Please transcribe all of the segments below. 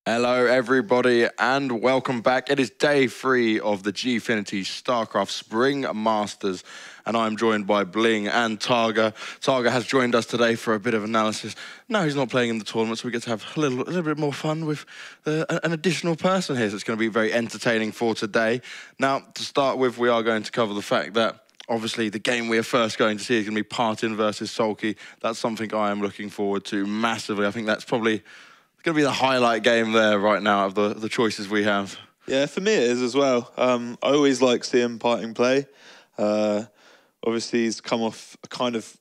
Hello, everybody, and welcome back. It is day 3 of the Gfinity Starcraft Spring Masters, and I'm joined by Bling and Targa. Targa has joined us today for a bit of analysis. No, he's not playing in the tournament, so we get to have a little bit more fun with an additional person here, so it's going to be very entertaining for today. Now, to start with, we are going to cover the fact that obviously, the game we are first going to see is going to be Partin versus Soulkey. That's something I am looking forward to massively. I think that's probably going to be the highlight game there right now of the choices we have. Yeah, for me it is as well. I always like seeing Parting play. Obviously, he's come off a kind of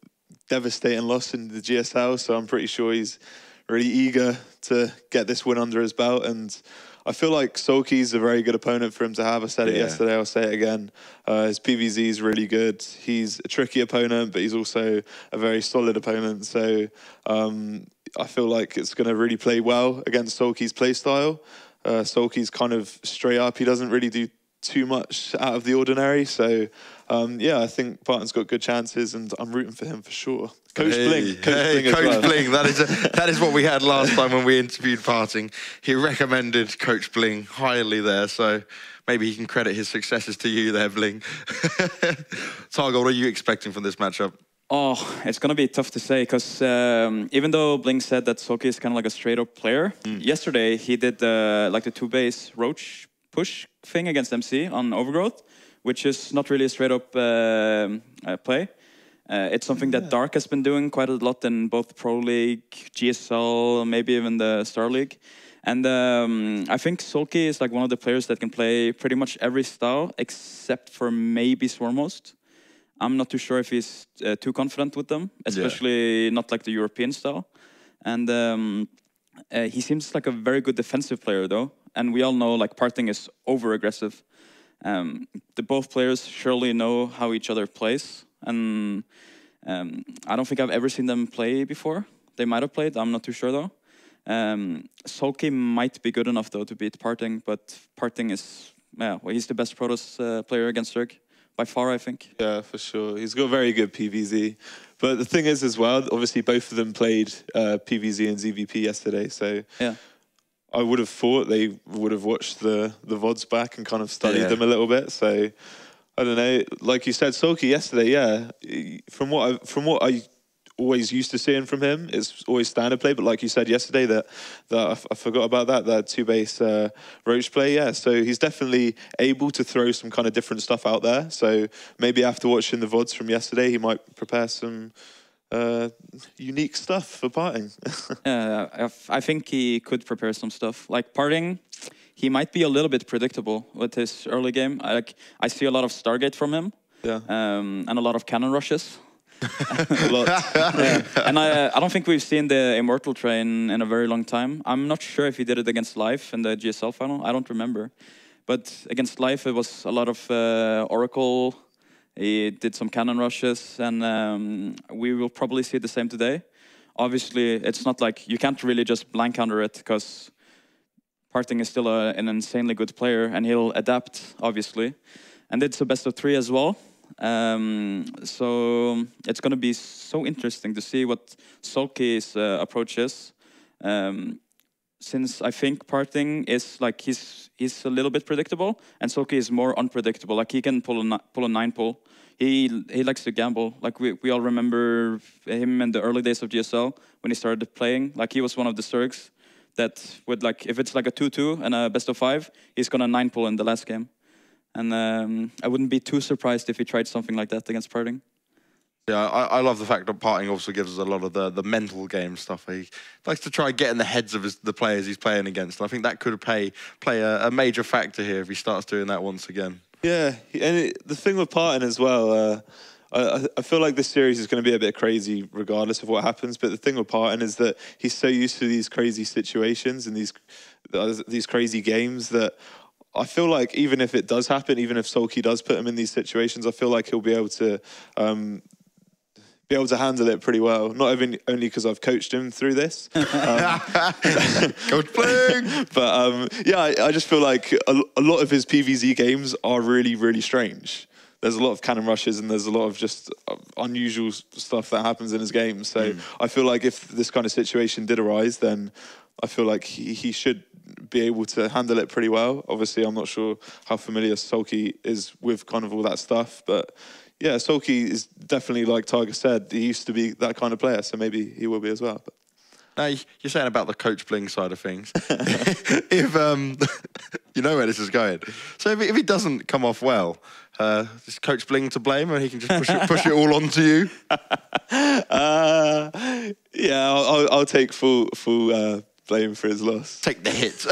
devastating loss in the GSL, so I'm pretty sure he's really eager to get this win under his belt. And I feel like Soulkey's a very good opponent for him to have. I said it yesterday, I'll say it again. His PvZ is really good. He's a tricky opponent, but he's also a very solid opponent. So I feel like it's going to really play well against Soulkey's playstyle. Soulkey's kind of straight up. He doesn't really do too much out of the ordinary. So, yeah, I think Parton's got good chances, and I'm rooting for him for sure. Coach Bling. Coach Bling. That is what we had last time when we interviewed Parting. He recommended Coach Bling highly there, so maybe he can credit his successes to you there, Bling. Targo, what are you expecting from this matchup? Oh, it's going to be tough to say because even though Bling said that Soulkey is kind of like a straight-up player, yesterday he did like the 2-base roach push thing against MC on Overgrowth, which is not really a straight-up play. It's something that Dark has been doing quite a lot in both Pro League, GSL, maybe even the Star League. And I think Soulkey is like one of the players that can play pretty much every style except for maybe Swarmhost. I'm not too sure if he's too confident with them, especially not like the European style. And he seems like a very good defensive player, though. And we all know like Parting is over-aggressive. The both players surely know how each other plays. And I don't think I've ever seen them play before. They might have played, I'm not too sure, though. Soulkey might be good enough, though, to beat Parting. But Parting is, well, he's the best Protoss player against Zerg. By far, I think. Yeah, for sure. He's got very good PvZ. But the thing is as well, obviously both of them played PvZ and ZVP yesterday. So yeah, I would have thought they would have watched the VODs back and kind of studied them a little bit. So I don't know. Like you said, Soulkey yesterday, yeah. From what I always used to seeing from him, it's always standard play. But like you said yesterday, that I forgot about that 2-base roach play. Yeah, so he's definitely able to throw some kind of different stuff out there. So maybe after watching the VODs from yesterday, he might prepare some unique stuff for Parting. Yeah, I think he could prepare some stuff. Like Parting, he might be a little bit predictable with his early game. I see a lot of Stargate from him. Yeah. And a lot of cannon rushes. A lot. Yeah. And I don't think we've seen the Immortal train in a very long time. I'm not sure if he did it against Life in the GSL final. I don't remember. But against Life, it was a lot of Oracle. He did some cannon rushes, and we will probably see the same today. Obviously, it's not like you can't really just blank counter it because Parting is still an insanely good player, and he'll adapt, obviously. And it's a best of 3 as well. So it's going to be so interesting to see what Soulkey's approach is, since I think Parting is like he's a little bit predictable, and Soulkey is more unpredictable. Like he can pull a 9 pull. He likes to gamble. Like we all remember him in the early days of GSL when he started playing. Like he was one of the Zergs that would like if it's like a 2-2 and a best of 5, he's gonna 9 pull in the last game. And I wouldn't be too surprised if he tried something like that against Parting. Yeah, I love the fact that Parting also gives us a lot of the mental game stuff. He likes to try and get in the heads of the players he's playing against. And I think that could play a major factor here if he starts doing that once again. Yeah, and the thing with Parting as well, I feel like this series is going to be a bit crazy regardless of what happens. But the thing with Parting is that he's so used to these crazy situations and these crazy games that I feel like even if it does happen, even if Soulkey does put him in these situations, I feel like he'll be able to handle it pretty well. Not even only because I've coached him through this. Coach Bling! But yeah, I just feel like a lot of his PvZ games are really, really strange. There's a lot of cannon rushes and there's a lot of just unusual stuff that happens in his games. So I feel like if this kind of situation did arise, then I feel like he should be able to handle it pretty well. Obviously, I'm not sure how familiar Soulkey is with kind of all that stuff, but yeah, Soulkey is definitely, like Tiger said, he used to be that kind of player, so maybe he will be as well. But. Now, you're saying about the Coach Bling side of things. If you know where this is going. So if he doesn't come off well, is Coach Bling to blame, and he can just push it all onto you? Yeah, I'll take full blame for his loss. Take the hit.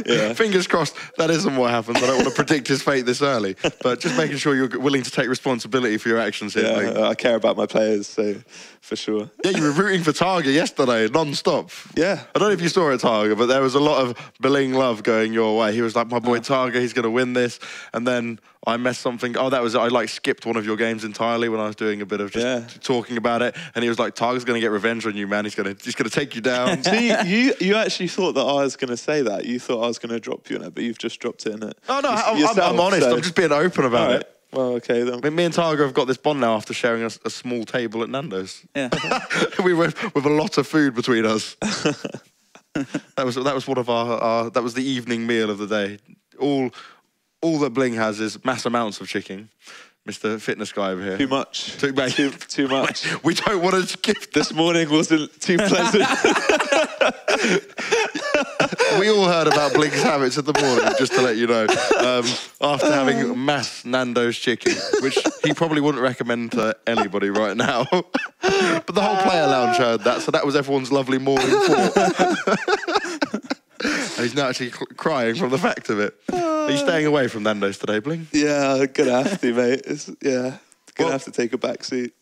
Yeah. Fingers crossed that isn't what happens. I don't want to predict his fate this early, but just making sure you're willing to take responsibility for your actions here. Yeah, I care about my players, so for sure. Yeah, you were rooting for Targa yesterday, non-stop. Yeah. I don't know if you saw it, Targa, but there was a lot of Bling love going your way. He was like, my boy Targa, he's going to win this. And then I messed something. Oh, that was it. I like skipped one of your games entirely when I was doing a bit of just talking about it. And he was like, Targa's going to get revenge on you, man. He's going to take you down. See, you actually thought that I was going to say that. You thought I was going to drop you in it, but you've just dropped it in it. Oh, no, I'm honest. So. I'm just being open about it. Well, okay then. Me and Targa have got this bond now after sharing a small table at Nando's. Yeah. We were with a lot of food between us. That was one of our that was the evening meal of the day. All that Bling has is mass amounts of chicken. Mr. Fitness guy over here. Too much. Too much. We don't want to skip. This morning wasn't too pleasant. We all heard about Bling's habits in the morning, just to let you know. After having mass Nando's chicken, which he probably wouldn't recommend to anybody right now. But the whole player lounge heard that, so that was everyone's lovely morning thought. And he's now actually crying from the fact of it. Are you staying away from Nando's today, Bling? Yeah, I'm gonna have to, mate. Gonna have to take a back seat.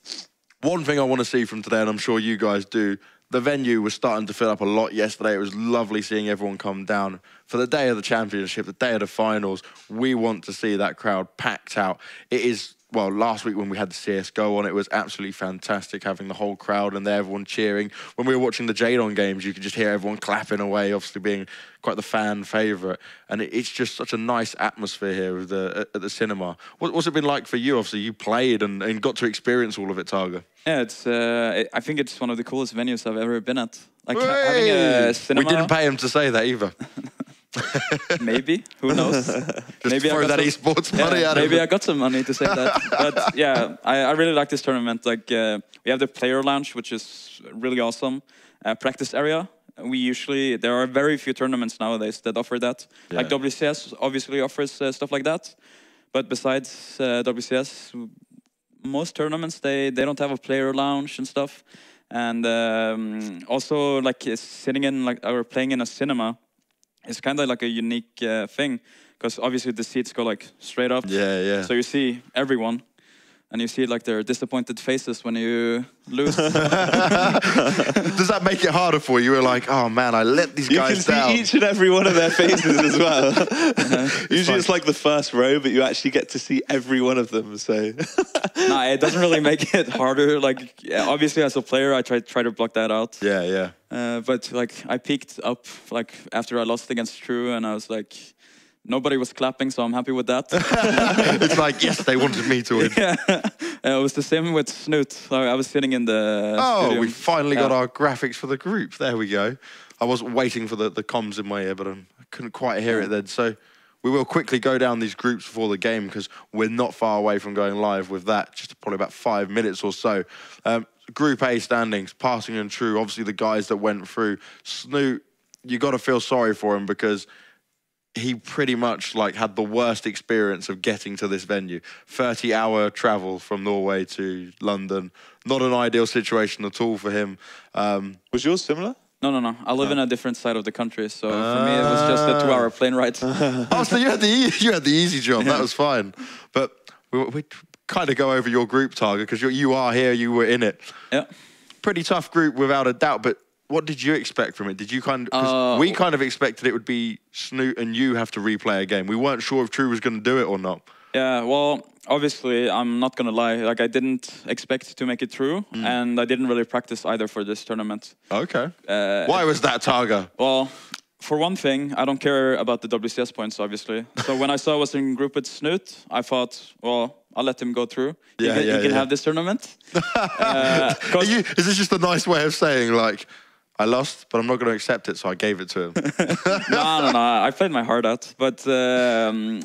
One thing I want to see from today, and I'm sure you guys do, the venue was starting to fill up a lot yesterday. It was lovely seeing everyone come down. For the day of the championship, the day of the finals, we want to see that crowd packed out. It is, well, last week when we had the CSGO on, it was absolutely fantastic having the whole crowd and there, everyone cheering. When we were watching the Jadon games, you could just hear everyone clapping away, obviously being quite the fan favourite. And it's just such a nice atmosphere here at the cinema. What's it been like for you? Obviously, you played and got to experience all of it, Targa. Yeah, it's. I think it's one of the coolest venues I've ever been at. Like having a cinema. We didn't pay him to say that either. Maybe, who knows? Maybe throw that esports money out of it. Maybe I got some money to say that. But yeah, I really like this tournament. Like we have the player lounge, which is really awesome. Practice area. There are very few tournaments nowadays that offer that. Yeah. Like WCS obviously offers stuff like that. But besides WCS, most tournaments, they don't have a player lounge and stuff. And also like sitting in like or playing in a cinema, it's kind of like a unique thing, because obviously the seats go like straight up. Yeah, yeah. So you see everyone, and you see like their disappointed faces when you lose. Does that make it harder for you? You're like, oh man, I let these guys down. You can see each and every one of their faces as well. Usually it's like the first row, but you actually get to see every one of them. So no, it doesn't really make it harder. Like obviously as a player, I try to block that out. Yeah, yeah. But like I peaked up like after I lost against True, and I was like, nobody was clapping, so I'm happy with that. It's like, yes, they wanted me to win. Yeah, it was the same with Snoot. I was sitting in the studio. We finally got our graphics for the group. There we go. I was waiting for the comms in my ear, but I couldn't quite hear it then. So we will quickly go down these groups before the game, because we're not far away from going live with that, just probably about 5 minutes or so. Group A standings, Passing and True, obviously the guys that went through. Snoot, you got to feel sorry for him, because he pretty much like had the worst experience of getting to this venue. 30-hour travel from Norway to London. Not an ideal situation at all for him. Was yours similar? No. I live in a different side of the country, so for me it was just a 2-hour plane ride. Oh, so you had the easy job. That was fine. But we kind of go over your group, Targa, because you are here, you were in it. Yeah. Pretty tough group without a doubt, but what did you expect from it? Did you we kind of expected it would be Snoot and you have to replay a game. We weren't sure if True was going to do it or not. Yeah, well, obviously, I'm not going to lie. Like, I didn't expect to make it through, and I didn't really practice either for this tournament. Okay. Why was that, Targa? Well, for one thing, I don't care about the WCS points, obviously. So when I saw I was in group with Snoot, I thought, well, I'll let him go through. He can have this tournament. Is this just a nice way of saying, like, I lost, but I'm not going to accept it, so I gave it to him. No. I played my heart out, but the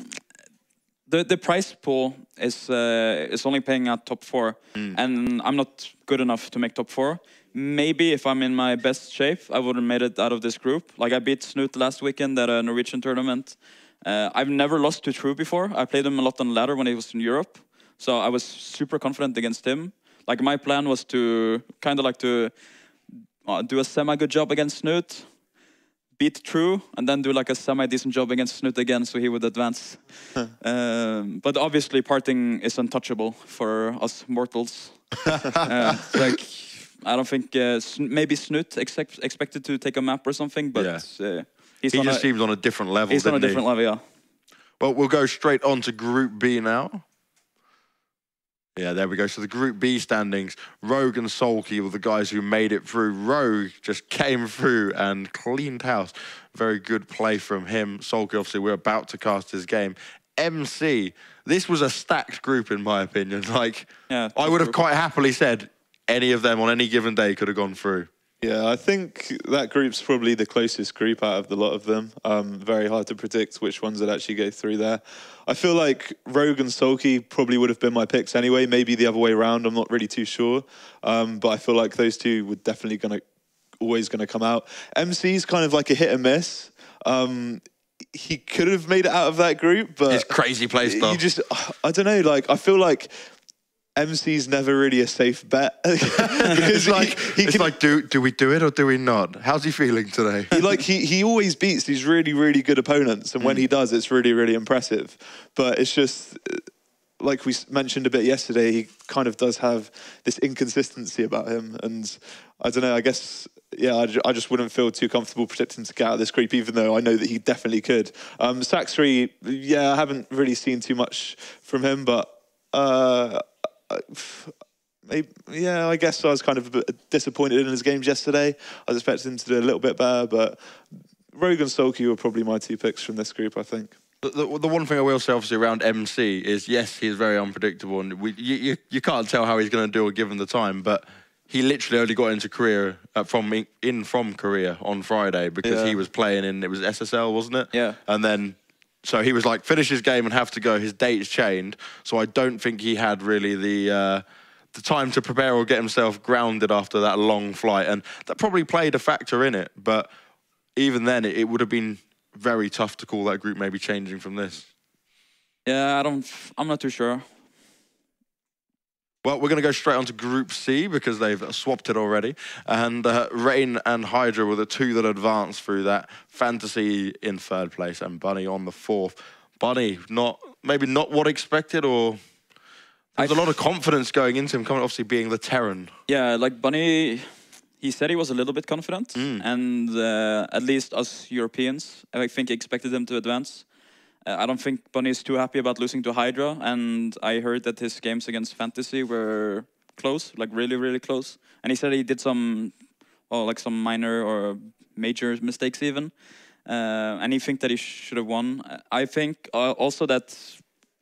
prize pool is only paying out top 4, and I'm not good enough to make top 4. Maybe if I'm in my best shape, I would have made it out of this group. Like I beat Snoot last weekend at a Norwegian tournament. I've never lost to True before. I played him a lot on ladder when he was in Europe, so I was super confident against him. Like my plan was to kind of like to do a semi-good job against Snoot, beat True, and then do like a semi-decent job against Snoot again, so he would advance. But obviously, parting is untouchable for us mortals. Like I don't think maybe Snoot expected to take a map or something, but he just seems on a different level. He's on a different level, yeah. Well, we'll go straight on to Group B now. Yeah, there we go. So the Group B standings, Rogue and Soulkey were the guys who made it through. Rogue just came through and cleaned house. Very good play from him. Soulkey, obviously, we're about to cast his game. MC, this was a stacked group, in my opinion. Like, I would have quite happily said any of them on any given day could have gone through. Yeah, I think that group's probably the closest group out of the lot of them. Very hard to predict which ones would actually go through there. I feel like Rogue and Soulkey probably would have been my picks anyway. Maybe the other way around, I'm not really too sure. But I feel like those two were definitely always gonna come out. MC's kind of like a hit and miss. He could have made it out of that group, but his crazy play stuff. I don't know. Like I feel like MC's never really a safe bet because it's like, do we do it or do we not? How's he feeling today? He always beats these really, really good opponents, and when he does, it's really, really impressive. But it's just like we mentioned a bit yesterday, he kind of does have this inconsistency about him, and I don't know. I guess I just wouldn't feel too comfortable predicting to get out of this group, even though I know that he definitely could. Saxry, I haven't really seen too much from him, but. I guess I was kind of a bit disappointed in his games yesterday. I was expecting him to do a little bit better, but Rogue and Soulkey were probably my two picks from this group, I think. The one thing I will say, obviously, around MC is, yes, he's very unpredictable, and you can't tell how he's going to do it given the time, but he literally only got into Korea, from Korea on Friday because he was playing in, it was SSL, wasn't it? Yeah. And then... So he was like, finish his game and have to go. His date's changed. So I don't think he had really the time to prepare or get himself grounded after that long flight. And that probably played a factor in it. But even then, it would have been very tough to call that group maybe changing from this. Yeah, I'm not too sure. Well, we're going to go straight on to Group C because they've swapped it already. And Rain and Hydra were the two that advanced through that. Fantasy in 3rd place and Bunny on the 4th. Bunny, maybe not what expected, or there's a lot of confidence going into him, coming obviously being the Terran. Yeah, like Bunny, he said he was a little bit confident. And at least us Europeans, I think, expected him to advance. I don't think Bunny is too happy about losing to Hydra, and I heard that his games against Fantasy were close, like really, really close. And he said he did some minor or major mistakes even. And he think that he should have won. I think also that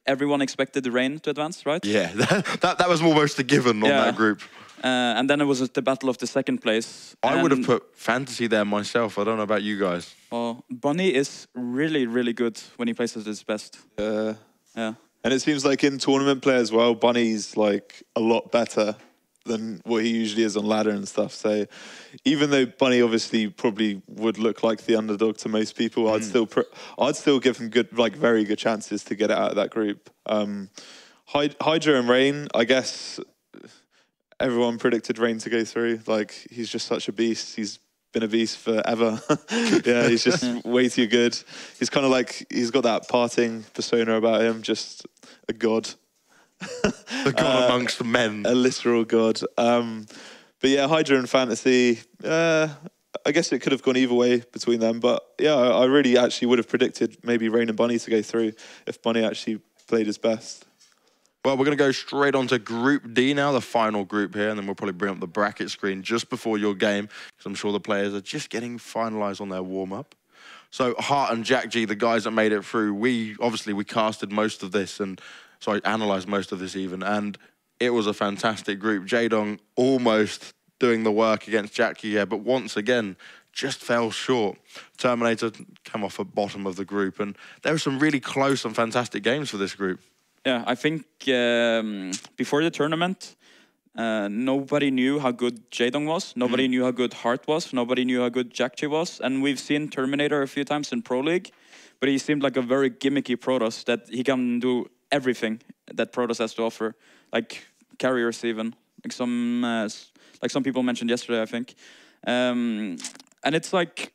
everyone expected the Rain to advance, right? Yeah, that was almost a given on that group. And then it was the battle of the 2nd place. I would have put Fantasy there myself. I don't know about you guys. Well, Bunny is really, really good when he plays at his best. Yeah. And it seems like in tournament play as well, Bunny's like a lot better than what he usually is on ladder and stuff. So even though Bunny obviously probably would look like the underdog to most people, I'd still give him very good chances to get it out of that group. Hydra and Rain, I guess. Everyone predicted Rain to go through. Like, he's just such a beast. He's been a beast forever. Yeah, he's just way too good. He's kind of like, he's got that parting persona about him, just a god. The god amongst men. A literal god. But yeah, Hydra and Fantasy, I guess it could have gone either way between them. But yeah, I really actually would have predicted maybe Rain and Bunny to go through if Bunny actually played his best. Well, we're going to go straight on to Group D now, the final group here, and then we'll probably bring up the bracket screen just before your game, because I'm sure the players are just getting finalised on their warm-up. So Hart and Jack G, the guys that made it through, we casted most of this, analysed most of this even, and it was a fantastic group. Jaedong almost doing the work against Jackie here, but once again, just fell short. Terminator came off the bottom of the group, and there were some really close and fantastic games for this group. Yeah, I think before the tournament, nobody knew how good Jaedong was. Nobody knew how good Hart was. Nobody knew how good Jackchi was. And we've seen Terminator a few times in Pro League, but he seemed like a very gimmicky Protoss that he can do everything that Protoss has to offer, like carriers even, like some people mentioned yesterday, I think. And it's like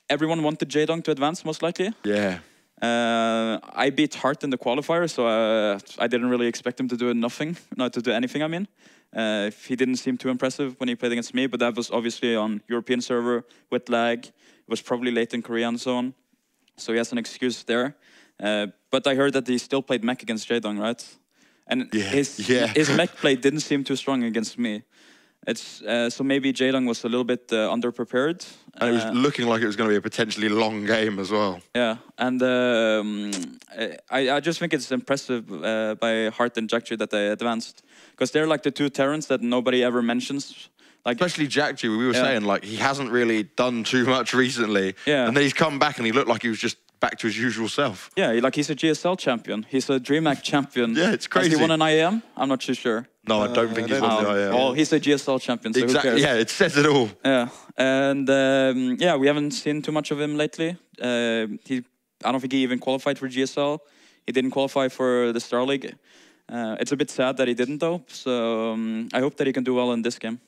everyone wanted Jaedong to advance, most likely. Yeah. I beat Hart in the qualifier, so I didn't really expect him to do anything. I mean, he didn't seem too impressive when he played against me, but that was obviously on European server with lag. It was probably late in Korea and so on, so he has an excuse there. But I heard that he still played mech against Jaedong, right? And his mech play didn't seem too strong against me. It's so maybe Jaedong was a little bit underprepared. And it was looking like it was going to be a potentially long game as well. Yeah, and I just think it's impressive by Hart and Jackchi that they advanced, because they're like the two Terrans that nobody ever mentions. Like, especially Jackchi, we were saying, like, he hasn't really done too much recently. Yeah. And then he's come back and he looked like he was just back to his usual self. Yeah, he's a GSL champion. He's a DreamHack champion. Yeah, it's crazy. Has he won an IAM? I'm not too sure. No, I don't think he's won the IAM. Well, he's a GSL champion, so exactly. who cares? Yeah, it says it all. Yeah, and yeah, we haven't seen too much of him lately. I don't think he even qualified for GSL. He didn't qualify for the Star League. It's a bit sad that he didn't, though. So I hope that he can do well in this game.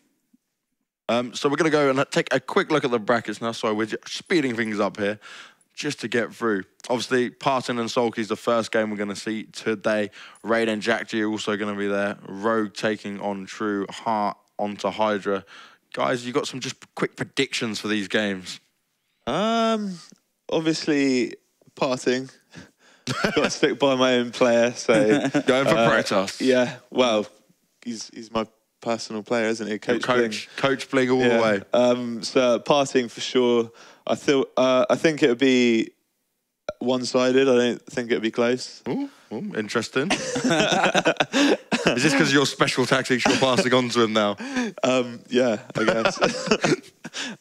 So we're going to go and take a quick look at the brackets now. So we're speeding things up here just to get through. Obviously, Parton and Soulkey is the first game we're going to see today. Raid and Jackchi are also going to be there. Rogue taking on True, Hart onto Hydra. Guys, you got some just quick predictions for these games? Obviously, Parting. Got to stick by my own player, so going for Protoss. Yeah, well, he's my personal player, isn't he? Coach Bling all the way. So Parting for sure. I think it would be one-sided. I don't think it would be close. Ooh, interesting. Is this because of your special tactics you're passing on to him now? Yeah, I guess.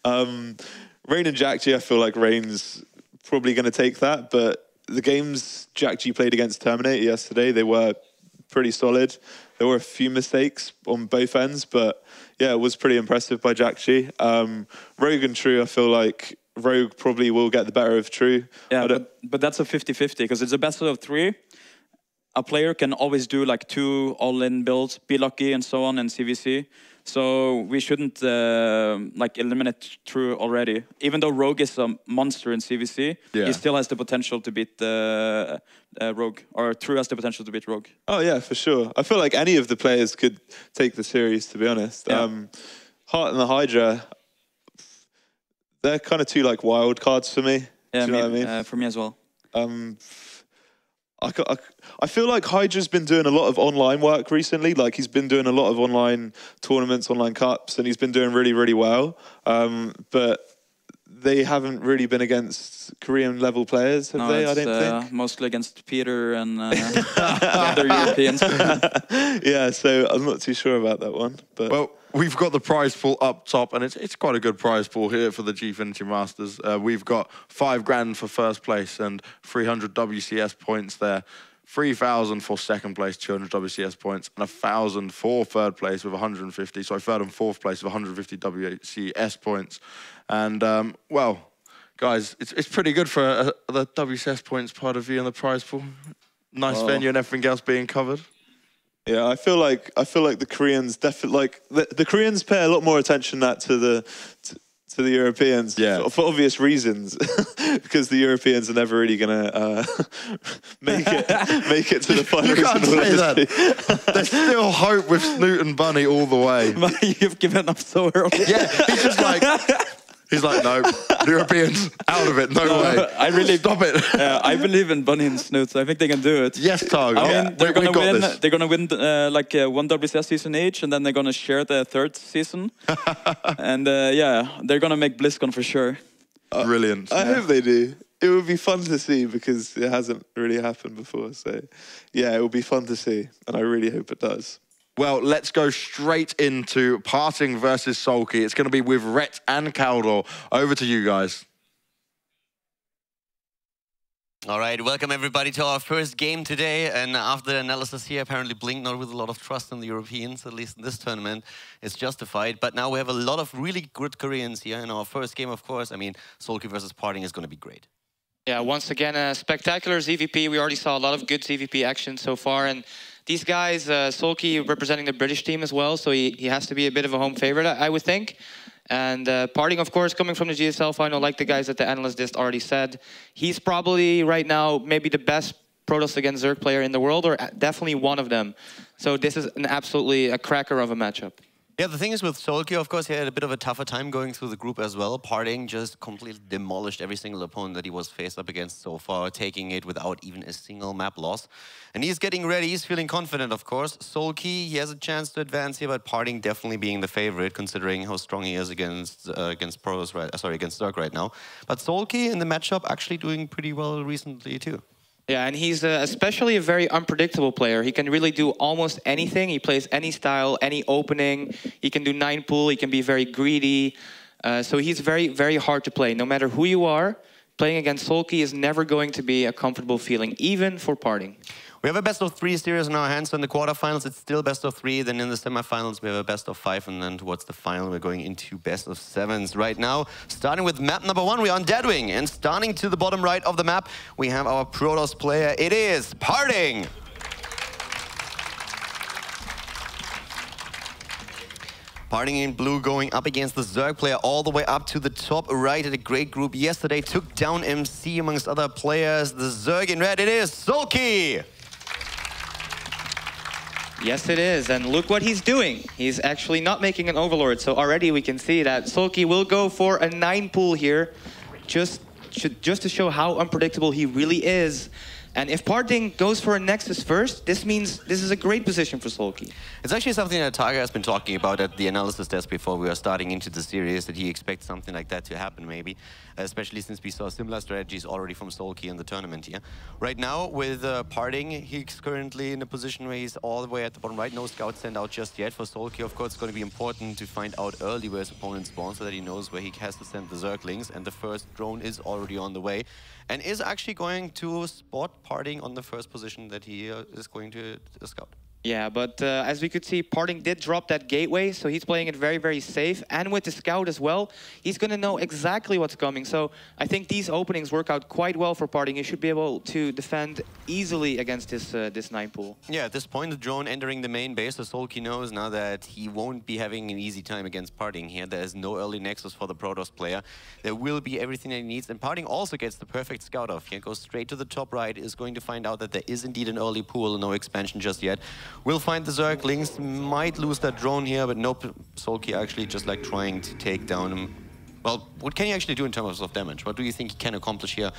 Rain and Jackchi, I feel like Rain's probably going to take that, but the games Jackchi played against Terminator yesterday, they were pretty solid. There were a few mistakes on both ends, but yeah, it was pretty impressive by Jackchi. Rogue and True, I feel like Rogue probably will get the better of True. Yeah, but that's a 50-50, because it's a best of 3. A player can always do like 2 all-in builds, be lucky and so on in CVC. So we shouldn't like eliminate True already. Even though Rogue is a monster in CVC, he still has the potential to beat Rogue, or True has the potential to beat Rogue. Oh yeah, for sure. I feel like any of the players could take the series, to be honest. Yeah. Hart and the Hydra, they're kind of 2 like wild cards for me. Yeah, do you know what I mean? For me as well. I feel like Hydra's been doing a lot of online work recently. Like, he's been doing a lot of online tournaments, online cups, and he's been doing really, really well. But they haven't really been against Korean level players, have they? I don't think. Mostly against Peter and other Europeans. Yeah, so I'm not too sure about that one. But well, we've got the prize pool up top, and it's quite a good prize pool here for the Gfinity Masters. We've got $5 grand for first place and 300 WCS points there. 3,000 for second place, 200 WCS points, and 1,000 for third place with 150. So third and fourth place with 150 WCS points. And well, guys, it's pretty good for the WCS points part of view in the prize pool. Nice venue and everything else being covered. Yeah, I feel like the Koreans definitely, like, the Koreans pay a lot more attention to the Europeans, for obvious reasons, because the Europeans are never really gonna make it to the finals. You can't say that. There's still hope with Snoot and Bunny all the way. You've given up so early. Yeah, he's like, no, Europeans out of it, no way. I really stop it. I believe in Bunny and Snoot, so I think they can do it. Yes, Target. I mean, they're gonna win. They're gonna win like one WCS season each, and then they're gonna share the third season. And yeah, they're gonna make BlizzCon for sure. Brilliant. I hope they do. It would be fun to see, because it hasn't really happened before. So yeah, it will be fun to see, and I really hope it does. Well, let's go straight into Parting versus Soulkey. It's going to be with Rhett and Caldor. Over to you guys. All right, welcome everybody to our first game today. And after the analysis here, apparently Blink not with a lot of trust in the Europeans, at least in this tournament, is justified. But now we have a lot of really good Koreans here in our first game, of course. I mean, Soulkey versus Parting is going to be great. Yeah, once again, a spectacular ZVP. We already saw a lot of good ZVP action so far. And these guys, Soulkey representing the British team as well, so he has to be a bit of a home favorite, I would think. And Parting, of course, coming from the GSL final, like the guys at the analyst list already said, he's probably right now maybe the best Protoss against Zerg player in the world, or definitely one of them. So this is absolutely a cracker of a matchup. Yeah, the thing is with Soulkey, of course, he had a bit of a tougher time going through the group as well. Parting just completely demolished every single opponent that he was faced up against so far, taking it without even a single map loss. And he's getting ready, he's feeling confident, of course. Soulkey, he has a chance to advance here, but Parting definitely being the favorite, considering how strong he is against Protoss, against Zerg right now. But Soulkey in the matchup actually doing pretty well recently too. Yeah, and he's especially a very unpredictable player. He can really do almost anything. He plays any style, any opening. He can do 9 pool. He can be very greedy. So he's very, very hard to play. No matter who you are, playing against Soulkey is never going to be a comfortable feeling, even for Parting. We have a best-of-3 series in our hands, so in the quarterfinals it's still best-of-3, then in the semifinals we have a best-of-5, and then towards the final we're going into best-of-7s right now. Starting with map number 1, we're on Deadwing, and starting to the bottom right of the map, we have our Protoss player. It is Parting! Parting in blue going up against the Zerg player all the way up to the top right. At a great group yesterday, took down MC amongst other players. The Zerg in red, it is Soulkey! Yes, it is. And look what he's doing. He's actually not making an Overlord. So already we can see that Soulkey will go for a 9 pool here, just to show how unpredictable he really is. And if Parting goes for a Nexus first, this means this is a great position for Soulkey. It's actually something that Targa has been talking about at the analysis desk before we are starting into the series, that he expects something like that to happen maybe, especially since we saw similar strategies already from Soulkey in the tournament here. Right now with Parting, he's currently in a position where he's all the way at the bottom right, no scouts sent out just yet. For Soulkey, of course, it's going to be important to find out early where his opponent spawns so that he knows where he has to send the Zerglings, and the first drone is already on the way. And is actually going to spot Parting on the first position that he is going to scout. Yeah, but as we could see, Parting did drop that gateway, so he's playing it very, very safe. And with the scout as well, he's going to know exactly what's coming. So I think these openings work out quite well for Parting. He should be able to defend easily against this 9 pool. Yeah, at this point, the drone entering the main base, so Soulkey knows now that he won't be having an easy time against Parting here. There is no early Nexus for the Protoss player. There will be everything that he needs, and Parting also gets the perfect scout off here. Goes straight to the top right, is going to find out that there is indeed an early pool, no expansion just yet. We'll find the Zerglings, might lose that drone here, but nope, Soulkey actually just like trying to take down him. Well, what can he actually do in terms of damage? What do you think he can accomplish here,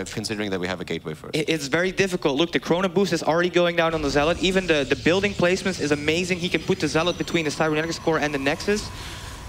considering that we have a gateway first? It's very difficult. Look, the Chrono Boost is already going down on the Zealot. Even the building placements is amazing. He can put the Zealot between the Cybernetics core and the Nexus.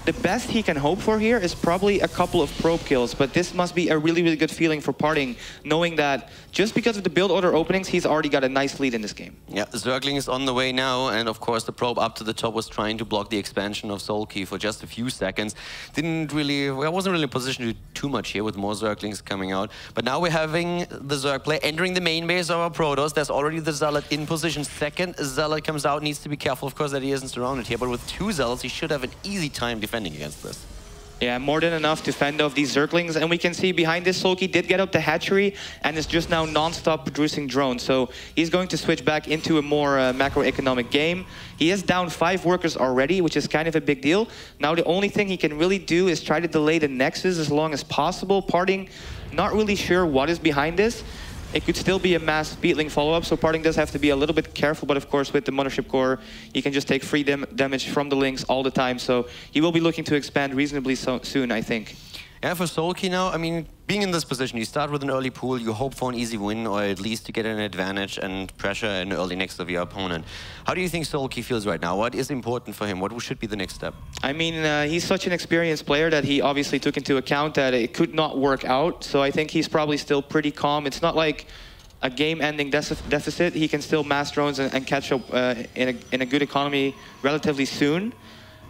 The best he can hope for here is probably a couple of probe kills, but this must be a really, really good feeling for Parting, knowing that just because of the build order openings, he's already got a nice lead in this game. Yeah, Zergling is on the way now, and of course the probe up to the top was trying to block the expansion of Soulkey for just a few seconds. Wasn't really in a position to do too much here with more Zerglings coming out. But now we're having the Zerg player entering the main base of our Protoss. There's already the Zealot in position. Second Zealot comes out, needs to be careful, of course, that he isn't surrounded here, but with 2 Zealots, he should have an easy time defending against this. Yeah, more than enough to fend off these Zerglings. And we can see behind this, Soulkey did get up the hatchery and is just now non-stop producing drones. So he's going to switch back into a more macroeconomic game. He is down 5 workers already, which is kind of a big deal. Now the only thing he can really do is try to delay the Nexus as long as possible. Parting, not really sure what is behind this. It could still be a mass Beatling follow-up, so Parting does have to be a little bit careful, but of course with the Mothership Core, he can just take free damage from the links all the time, so he will be looking to expand reasonably soon, I think. Yeah, for Soulkey now, I mean, being in this position, you start with an early pool, you hope for an easy win, or at least to get an advantage and pressure an early next of your opponent. How do you think Soulkey feels right now? What is important for him? What should be the next step? I mean, he's such an experienced player that he obviously took into account that it could not work out, so I think he's probably still pretty calm. It's not like a game-ending deficit, he can still mass drones and catch up in a good economy relatively soon.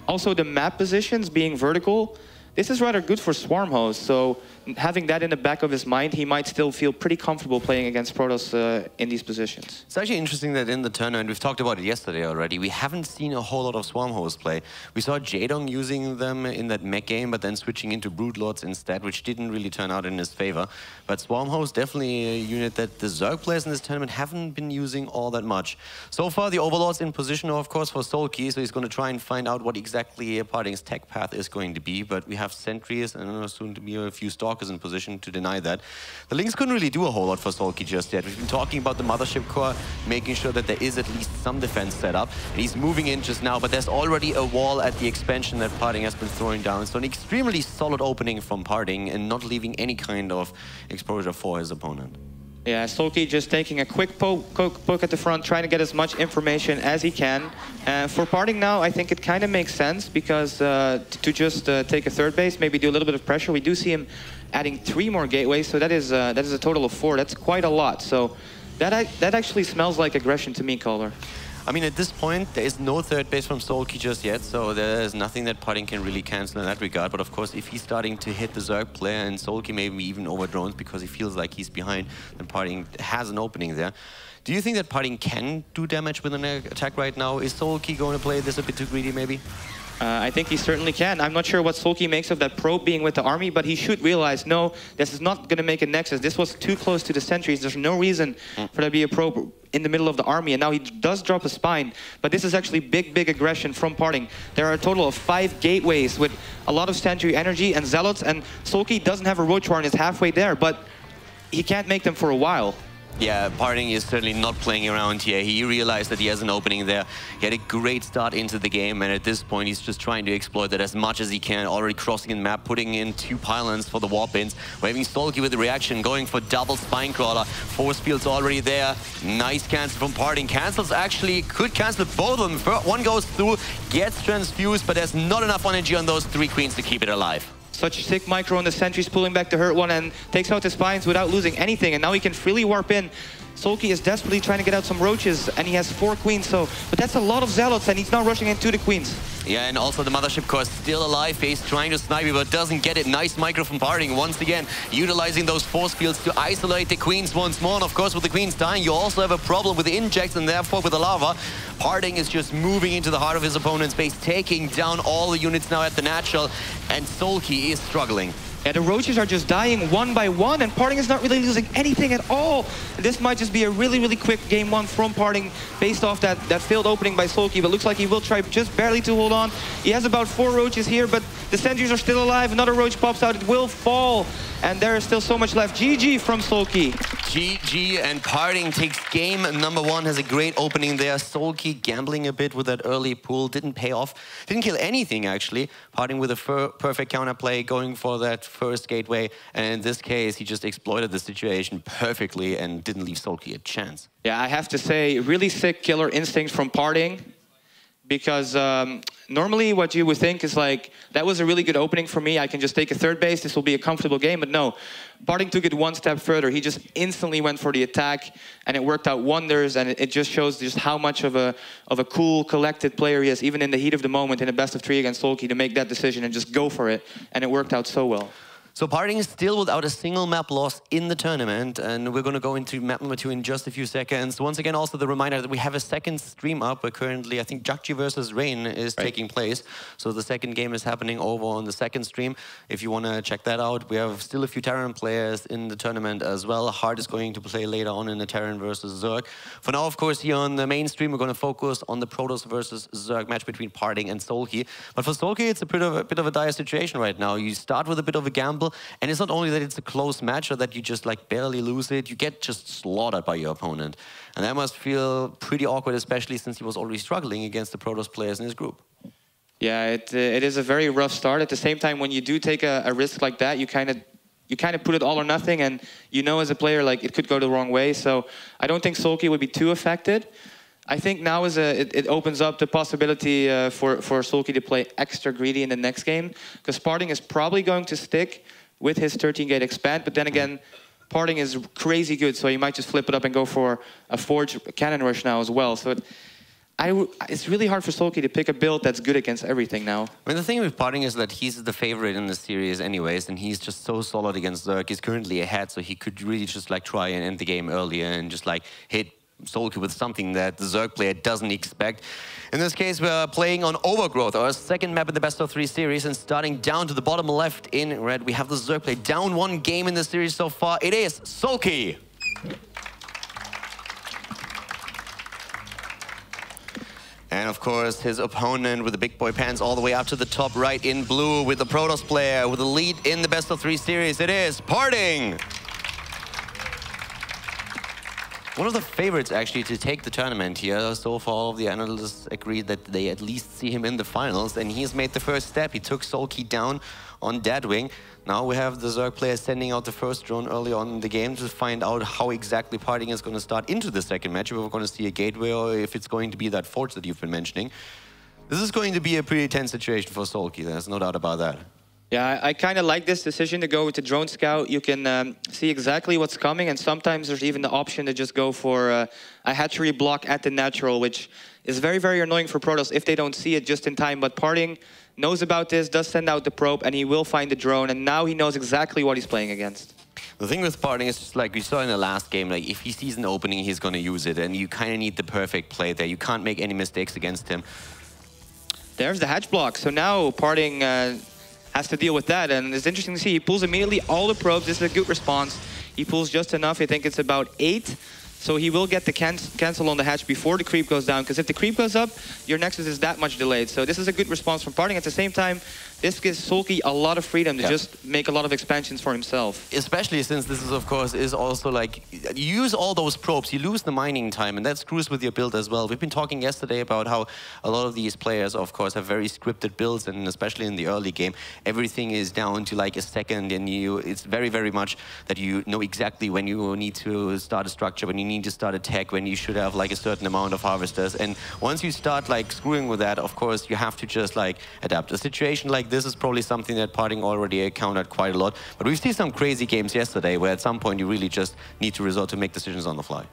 Also, the map positions being vertical, this is rather good for Swarm hosts. So having that in the back of his mind, he might still feel pretty comfortable playing against Protoss in these positions. It's actually interesting that in the tournament, we've talked about it yesterday already, we haven't seen a whole lot of Swarm hosts play. We saw Jaedong using them in that mech game, but then switching into Brood Lords instead, which didn't really turn out in his favor. But Swarm host definitely a unit that the Zerg players in this tournament haven't been using all that much. So far, the Overlord's in position, of course, for Soulkey, so he's going to try and find out what exactly Parting's tech path is going to be, but we have sentries and soon to be a few stalkers in position to deny that. The Lynx couldn't really do a whole lot for Soulkey just yet. We've been talking about the Mothership core, making sure that there is at least some defense set up. And he's moving in just now, but there's already a wall at the expansion that Parting has been throwing down. So an extremely solid opening from Parting and not leaving any kind of exposure for his opponent. Yeah, Soulkey just taking a quick poke at the front, trying to get as much information as he can. For Parting now, I think it kind of makes sense because to just take a third base, maybe do a little bit of pressure. We do see him adding 3 more gateways, so that is a total of 4. That's quite a lot. So that actually smells like aggression to me, Caller. I mean, at this point, there is no third base from Soulkey just yet, so there's nothing that Parting can really cancel in that regard. But of course, if he's starting to hit the Zerg player and Soulkey maybe even over drones because he feels like he's behind, then Parting has an opening there. Do you think that Parting can do damage with an attack right now? Is Soulkey going to play this a bit too greedy, maybe? I think he certainly can. I'm not sure what Soulkey makes of that probe being with the army, but he should realize, no, this is not going to make a nexus. This was too close to the sentries. There's no reason for there to be a probe in the middle of the army, and now he does drop a spine, but this is actually big aggression from Parting. There are a total of 5 gateways with a lot of sentry energy and zealots, and Soulkey doesn't have a roach warren, is halfway there, but he can't make them for a while. Yeah, Parting is certainly not playing around here. He realized that he has an opening there. He had a great start into the game, and at this point, he's just trying to exploit that as much as he can, already crossing the map, putting in 2 pylons for the warp bins, waving Soulkey with the reaction, going for double spine crawler. Force field's already there. Nice cancel from Parting. Cancels actually, could cancel both of them. One goes through, gets transfused, but there's not enough energy on those 3 queens to keep it alive. Such sick micro on the sentries, pulling back the hurt one and takes out the spines without losing anything. And now he can freely warp in. Soulkey is desperately trying to get out some roaches, and he has 4 queens, but that's a lot of zealots, and he's now rushing into the queens. Yeah, and also the Mothership core is still alive. He's trying to snipe it, but doesn't get it. Nice micro from Parting once again, utilizing those force fields to isolate the queens once more. And of course, with the queens dying, you also have a problem with the injects and therefore with the lava. Parting is just moving into the heart of his opponent's base, taking down all the units now at the natural, and Soulkey is struggling. Yeah, the roaches are just dying one by one, and Parting is not really losing anything at all. And this might just be a really quick game 1 from Parting based off that failed opening by Soulkey, but looks like he will try just barely to hold on. He has about 4 roaches here, but the sentries are still alive. Another roach pops out. It will fall, and there is still so much left. GG from Soulkey. GG, and Parting takes game number 1, has a great opening there. Soulkey gambling a bit with that early pull, didn't pay off, didn't kill anything actually. Parting with a perfect counterplay, going for that first gateway, and in this case he just exploited the situation perfectly and didn't leave Soulkey a chance. Yeah, I have to say, really sick killer instinct from Parting, because normally what you would think is like, that was a really good opening for me, I can just take a third base, this will be a comfortable game, but no. Parting took it 1 step further. He just instantly went for the attack, and it worked out wonders, and it just shows just how much of a cool, collected player he is, even in the heat of the moment in a best of 3 against Soulkey, to make that decision and just go for it, and it worked out so well. So Parting is still without a single map loss in the tournament, and we're going to go into map number 2 in just a few seconds. Once again, also the reminder that we have a second stream up, where currently I think Jakji versus Rain is taking place. So the second game is happening over on the second stream. If you want to check that out, we have still a few Terran players in the tournament as well. Hard is going to play later on in the Terran versus Zerg. For now, of course, here on the main stream, we're going to focus on the Protoss versus Zerg match between Parting and Soulkey. But for Soulkey, it's a bit of a dire situation right now. You start with a bit of a gamble, and it's not only that it's a close match or that you just like barely lose it, you get just slaughtered by your opponent. And that must feel pretty awkward, especially since he was already struggling against the Protoss players in his group. Yeah, it is a very rough start. At the same time, when you do take a risk like that, you kind of put it all or nothing, and you know as a player, like, it could go the wrong way. So I don't think Soulkey would be too affected. I think now it opens up the possibility for Soulkey to play extra greedy in the next game, because Parting is probably going to stick with his 13-gate expand, but then again, Parting is crazy good, so he might just flip it up and go for a Forge Cannon Rush now as well. So it's really hard for Soulkey to pick a build that's good against everything now. I mean, the thing with Parting is that he's the favorite in the series anyways, and he's just so solid against Zerg. He's currently ahead, so he could really just like try and end the game earlier and just like hit Soulkey with something that the Zerg player doesn't expect. In this case, we're playing on Overgrowth, our second map in the best-of-3 series, and starting down to the bottom left in red, we have the Zerg player down 1 game in the series so far. It is Soulkey. And of course, his opponent with the big boy pants all the way up to the top right in blue with the Protoss player with the lead in the best-of-3 series. It is Parting. One of the favorites actually to take the tournament here. So far, all of the analysts agreed that they at least see him in the finals, and he's made the first step. He took Soulkey down on Deadwing. Now we have the Zerg player sending out the first drone early on in the game to find out how exactly Parting is going to start into the second match. If we're going to see a gateway or if it's going to be that forge that you've been mentioning. This is going to be a pretty tense situation for Soulkey. There's no doubt about that. Yeah, I kind of like this decision to go with the drone scout. You can see exactly what's coming, and sometimes there's even the option to just go for a hatchery block at the natural, which is very, very annoying for Protoss if they don't see it just in time. But Parting knows about this, does send out the probe, and he will find the drone, and now he knows exactly what he's playing against. The thing with Parting is just like we saw in the last game, like if he sees an opening, he's going to use it, and you kind of need the perfect play there. You can't make any mistakes against him. There's the hatch block. So now Parting has to deal with that, and it's interesting to see. He pulls immediately all the probes. This is a good response. He pulls just enough. I think it's about 8. So he will get the cancel on the hatch before the creep goes down, because if the creep goes up, your Nexus is that much delayed. So this is a good response from Parting. At the same time, this gives Soulkey a lot of freedom to just make a lot of expansions for himself. Especially since this is, of course, is also like, you use all those probes, you lose the mining time, and that screws with your build as well. We've been talking yesterday about how a lot of these players, of course, have very scripted builds, and especially in the early game, everything is down to like a second, and it's very, very much that you know exactly when you need to start a structure, when you need to start a tech, when you should have like a certain amount of harvesters. And once you start like screwing with that, of course, you have to just like adapt. A situation like this is probably something that Parting already encountered quite a lot. But we've seen some crazy games yesterday where at some point you really just need to resort to make decisions on the fly.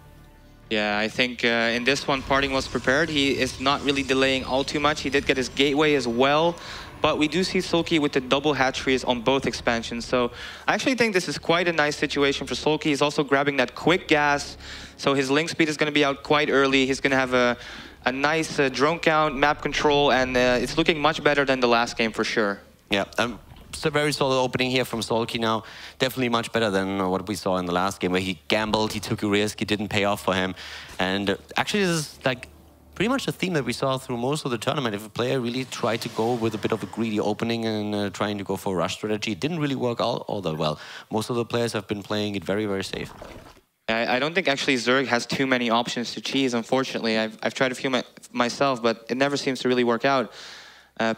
Yeah, I think in this one, Parting was prepared. He is not really delaying all too much. He did get his gateway as well. But we do see Soulkey with the double hatcheries on both expansions. So I actually think this is quite a nice situation for Soulkey. He's also grabbing that quick gas. So his link speed is going to be out quite early. He's going to have a nice drone count, map control, and it's looking much better than the last game for sure. Yeah, it's a very solid opening here from Soulkey now. Definitely much better than what we saw in the last game, where he gambled, he took a risk, it didn't pay off for him. And actually, this is like pretty much the theme that we saw through most of the tournament. If a player really tried to go with a bit of a greedy opening and trying to go for a rush strategy, it didn't really work out all that well. Most of the players have been playing it very, very safe. I don't think actually Zerg has too many options to cheese, unfortunately. I've tried a few myself, but it never seems to really work out.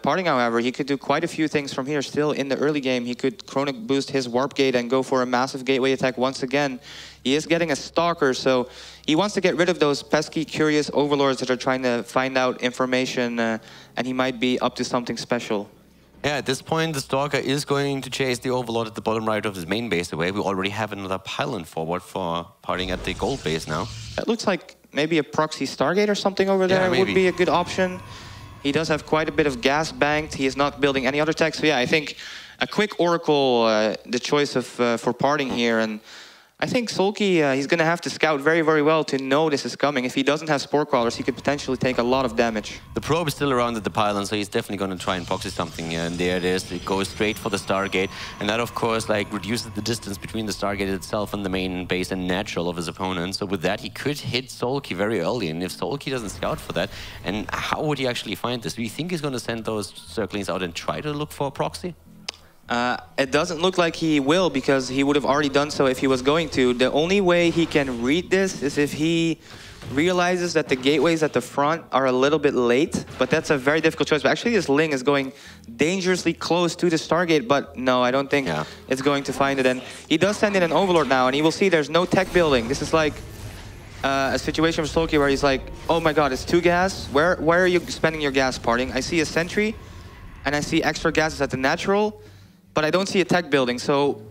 Parting, however, he could do quite a few things from here still in the early game. He could Chronic boost his Warp Gate and go for a massive gateway attack once again. He is getting a Stalker, so he wants to get rid of those pesky, curious overlords that are trying to find out information, and he might be up to something special. Yeah, at this point, the Stalker is going to chase the Overlord at the bottom right of his main base away. We already have another pylon forward for Parting at the gold base now. That looks like maybe a proxy Stargate or something over there would be a good option. He does have quite a bit of gas banked. He is not building any other tech. So yeah, I think a quick Oracle, the choice of for Parting here. And I think Soulkey, he's going to have to scout very, very well to know this is coming. If he doesn't have Spore Crawlers, he could potentially take a lot of damage. The probe is still around at the pylon, so he's definitely going to try and proxy something. And there it is. It goes straight for the Stargate. And that, of course, like reduces the distance between the Stargate itself and the main base and natural of his opponent. So with that, he could hit Soulkey very early. And if Soulkey doesn't scout for that, and how would he actually find this? Do you think he's going to send those circlings out and try to look for a proxy? It doesn't look like he will, because he would have already done so if he was going to. The only way he can read this is if he realizes that the gateways at the front are a little bit late, but that's a very difficult choice. But actually, this Ling is going dangerously close to the Stargate, but no, I don't think it's going to find it. And he does send in an Overlord now, and he will see there's no tech building. This is like a situation for Soulkey where he's like, oh my god, it's 2 gas? Where are you spending your gas, Parting? I see a sentry, and I see extra gases at the natural, but I don't see a tech building, so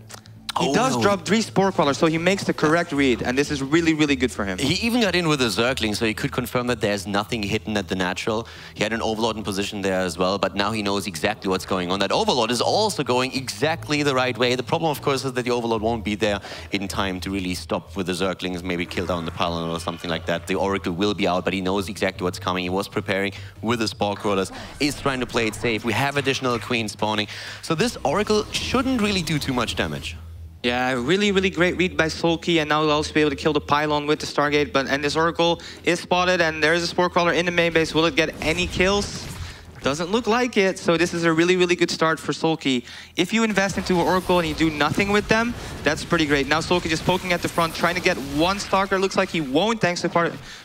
He does drop 3 Spore Crawlers, so he makes the correct read, and this is really, really good for him. He even got in with a Zergling, so he could confirm that there's nothing hidden at the natural. He had an Overlord in position there as well, but now he knows exactly what's going on. That Overlord is also going exactly the right way. The problem, of course, is that the Overlord won't be there in time to really stop with the Zerglings, maybe kill down the pylon or something like that. The Oracle will be out, but he knows exactly what's coming. He was preparing with the Spore Crawlers, is trying to play it safe. We have additional Queens spawning, so this Oracle shouldn't really do too much damage. Yeah, really, really great read by Soulkey, and now he'll also be able to kill the pylon with the Stargate. And this Oracle is spotted, and there is a Spore Crawler in the main base. Will it get any kills? Doesn't look like it, so this is a really, really good start for Soulkey. If you invest into an Oracle and you do nothing with them, that's pretty great. Now Soulkey just poking at the front, trying to get one Stalker. Looks like he won't, thanks to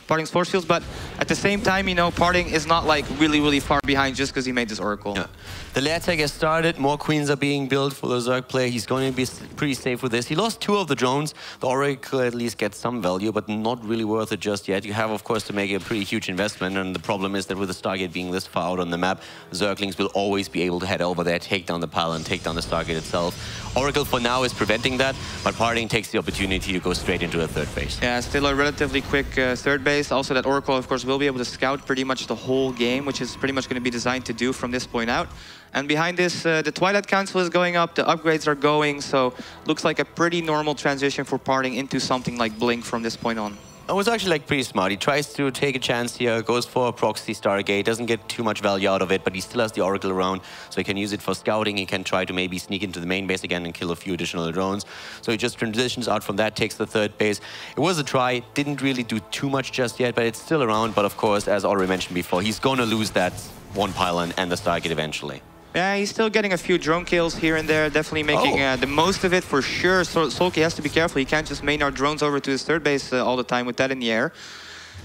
Parting's force fields, but at the same time, you know, Parting is not like really, really far behind just because he made this Oracle. Yeah. The lair tag has started, more Queens are being built for the Zerg play. He's going to be pretty safe with this. He lost 2 of the drones. The Oracle at least gets some value, but not really worth it just yet. You have, of course, to make a pretty huge investment, and the problem is that with the Stargate being this far out on the map, Zerglings will always be able to head over there, take down the pylon, take down the Stargate itself. Oracle for now is preventing that, but Parting takes the opportunity to go straight into a third base. Yeah, still a relatively quick third base. Also that Oracle, of course, will be able to scout pretty much the whole game, which is pretty much going to be designed to do from this point out. And behind this, the Twilight Council is going up, the upgrades are going, so looks like a pretty normal transition for Parting into something like Blink from this point on. It was actually like pretty smart. He tries to take a chance here, goes for a proxy Stargate, doesn't get too much value out of it, but he still has the Oracle around, so he can use it for scouting. He can try to maybe sneak into the main base again and kill a few additional drones. So he just transitions out from that, takes the third base. It was a try, didn't really do too much just yet, but it's still around. But of course, as already mentioned before, he's going to lose that one pylon and the Stargate eventually. Yeah, he's still getting a few drone kills here and there, definitely making the most of it for sure. So Soulkey has to be careful. He can't just main our drones over to his third base all the time with that in the air.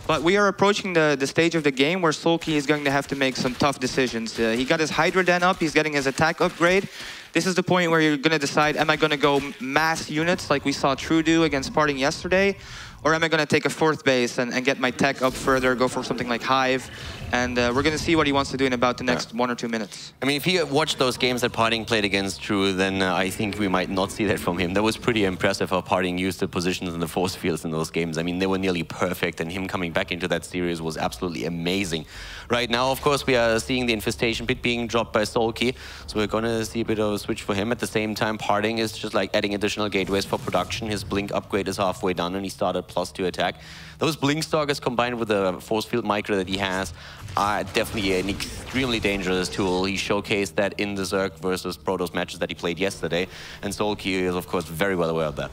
But we are approaching the stage of the game where Soulkey is going to have to make some tough decisions. He got his Hydra Den up, he's getting his attack upgrade. This is the point where you're going to decide, am I going to go mass units like we saw True do against Parting yesterday? Or am I going to take a fourth base and get my tech up further, go for something like Hive? And we're going to see what he wants to do in about the next 1 or 2 minutes. I mean, if you watched those games that Parting played against True, then I think we might not see that from him. That was pretty impressive how Parting used the positions and the force fields in those games. I mean, they were nearly perfect, and him coming back into that series was absolutely amazing. Right now, of course, we are seeing the Infestation Pit being dropped by Soulkey, so we're going to see a bit of a switch for him. At the same time, Parting is just like adding additional gateways for production. His Blink upgrade is halfway done, and he started +2 attack. Those Blink Stalkers combined with the force field micro that he has are definitely an extremely dangerous tool. He showcased that in the Zerg versus Protoss matches that he played yesterday, and Soulkey is, of course, very well aware of that.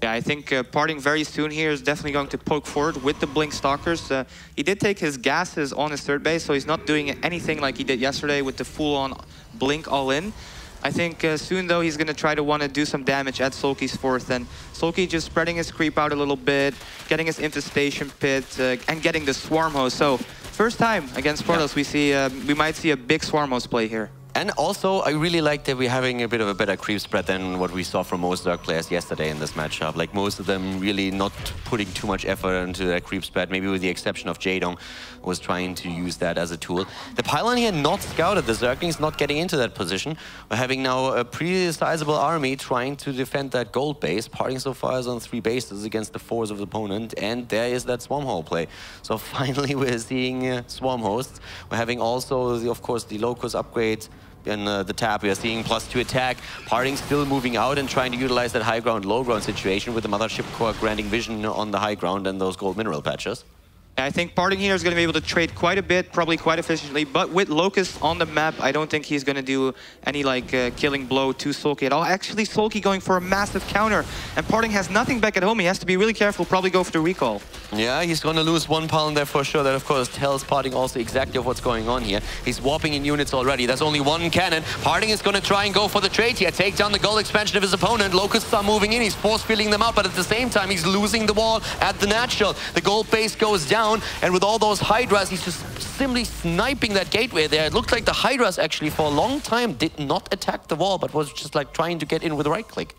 Yeah, I think Parting very soon here is definitely going to poke forward with the Blink Stalkers. He did take his gases on his third base, so he's not doing anything like he did yesterday with the full-on Blink all-in. I think soon, though, he's going to try to want to do some damage at Soulkey's fourth. And Soulkey just spreading his creep out a little bit, getting his Infestation Pit, and getting the Swarm Host. So, first time against Protoss, we might see a big Swarm Host play here. And also, I really like that we're having a bit of a better creep spread than what we saw from most Zerg players yesterday in this matchup. Like, most of them really not putting too much effort into that creep spread, maybe with the exception of Jaedong was trying to use that as a tool. The pylon here not scouted, the Zerglings not getting into that position. We're having now a pretty sizable army trying to defend that gold base. Parting so far is on 3 bases against the 4s of the opponent, and there is that Swarm Hole play. So finally we're seeing Swarm Hosts. We're having also, of course, the Locust upgrade in the tap. We are seeing +2 attack. Parting still moving out and trying to utilize that high ground, low ground situation with the Mothership Core granting vision on the high ground and those gold mineral patches. I think Parting here is going to be able to trade quite a bit, probably quite efficiently, but with Locust on the map, I don't think he's going to do any like killing blow to Soulkey at all. Actually, Soulkey going for a massive counter, and Parting has nothing back at home. He has to be really careful, probably go for the recall. Yeah, he's going to lose 1 pylon there for sure. That, of course, tells Parting also exactly what's going on here. He's warping in units already. There's only 1 cannon. Parting is going to try and go for the trade here, take down the gold expansion of his opponent. Locusts are moving in. He's force-filling them out, but at the same time, he's losing the wall at the natural. The gold base goes down, and with all those Hydras, he's just simply sniping that gateway there. It looked like the Hydras actually for a long time did not attack the wall, but was just like trying to get in with a right click.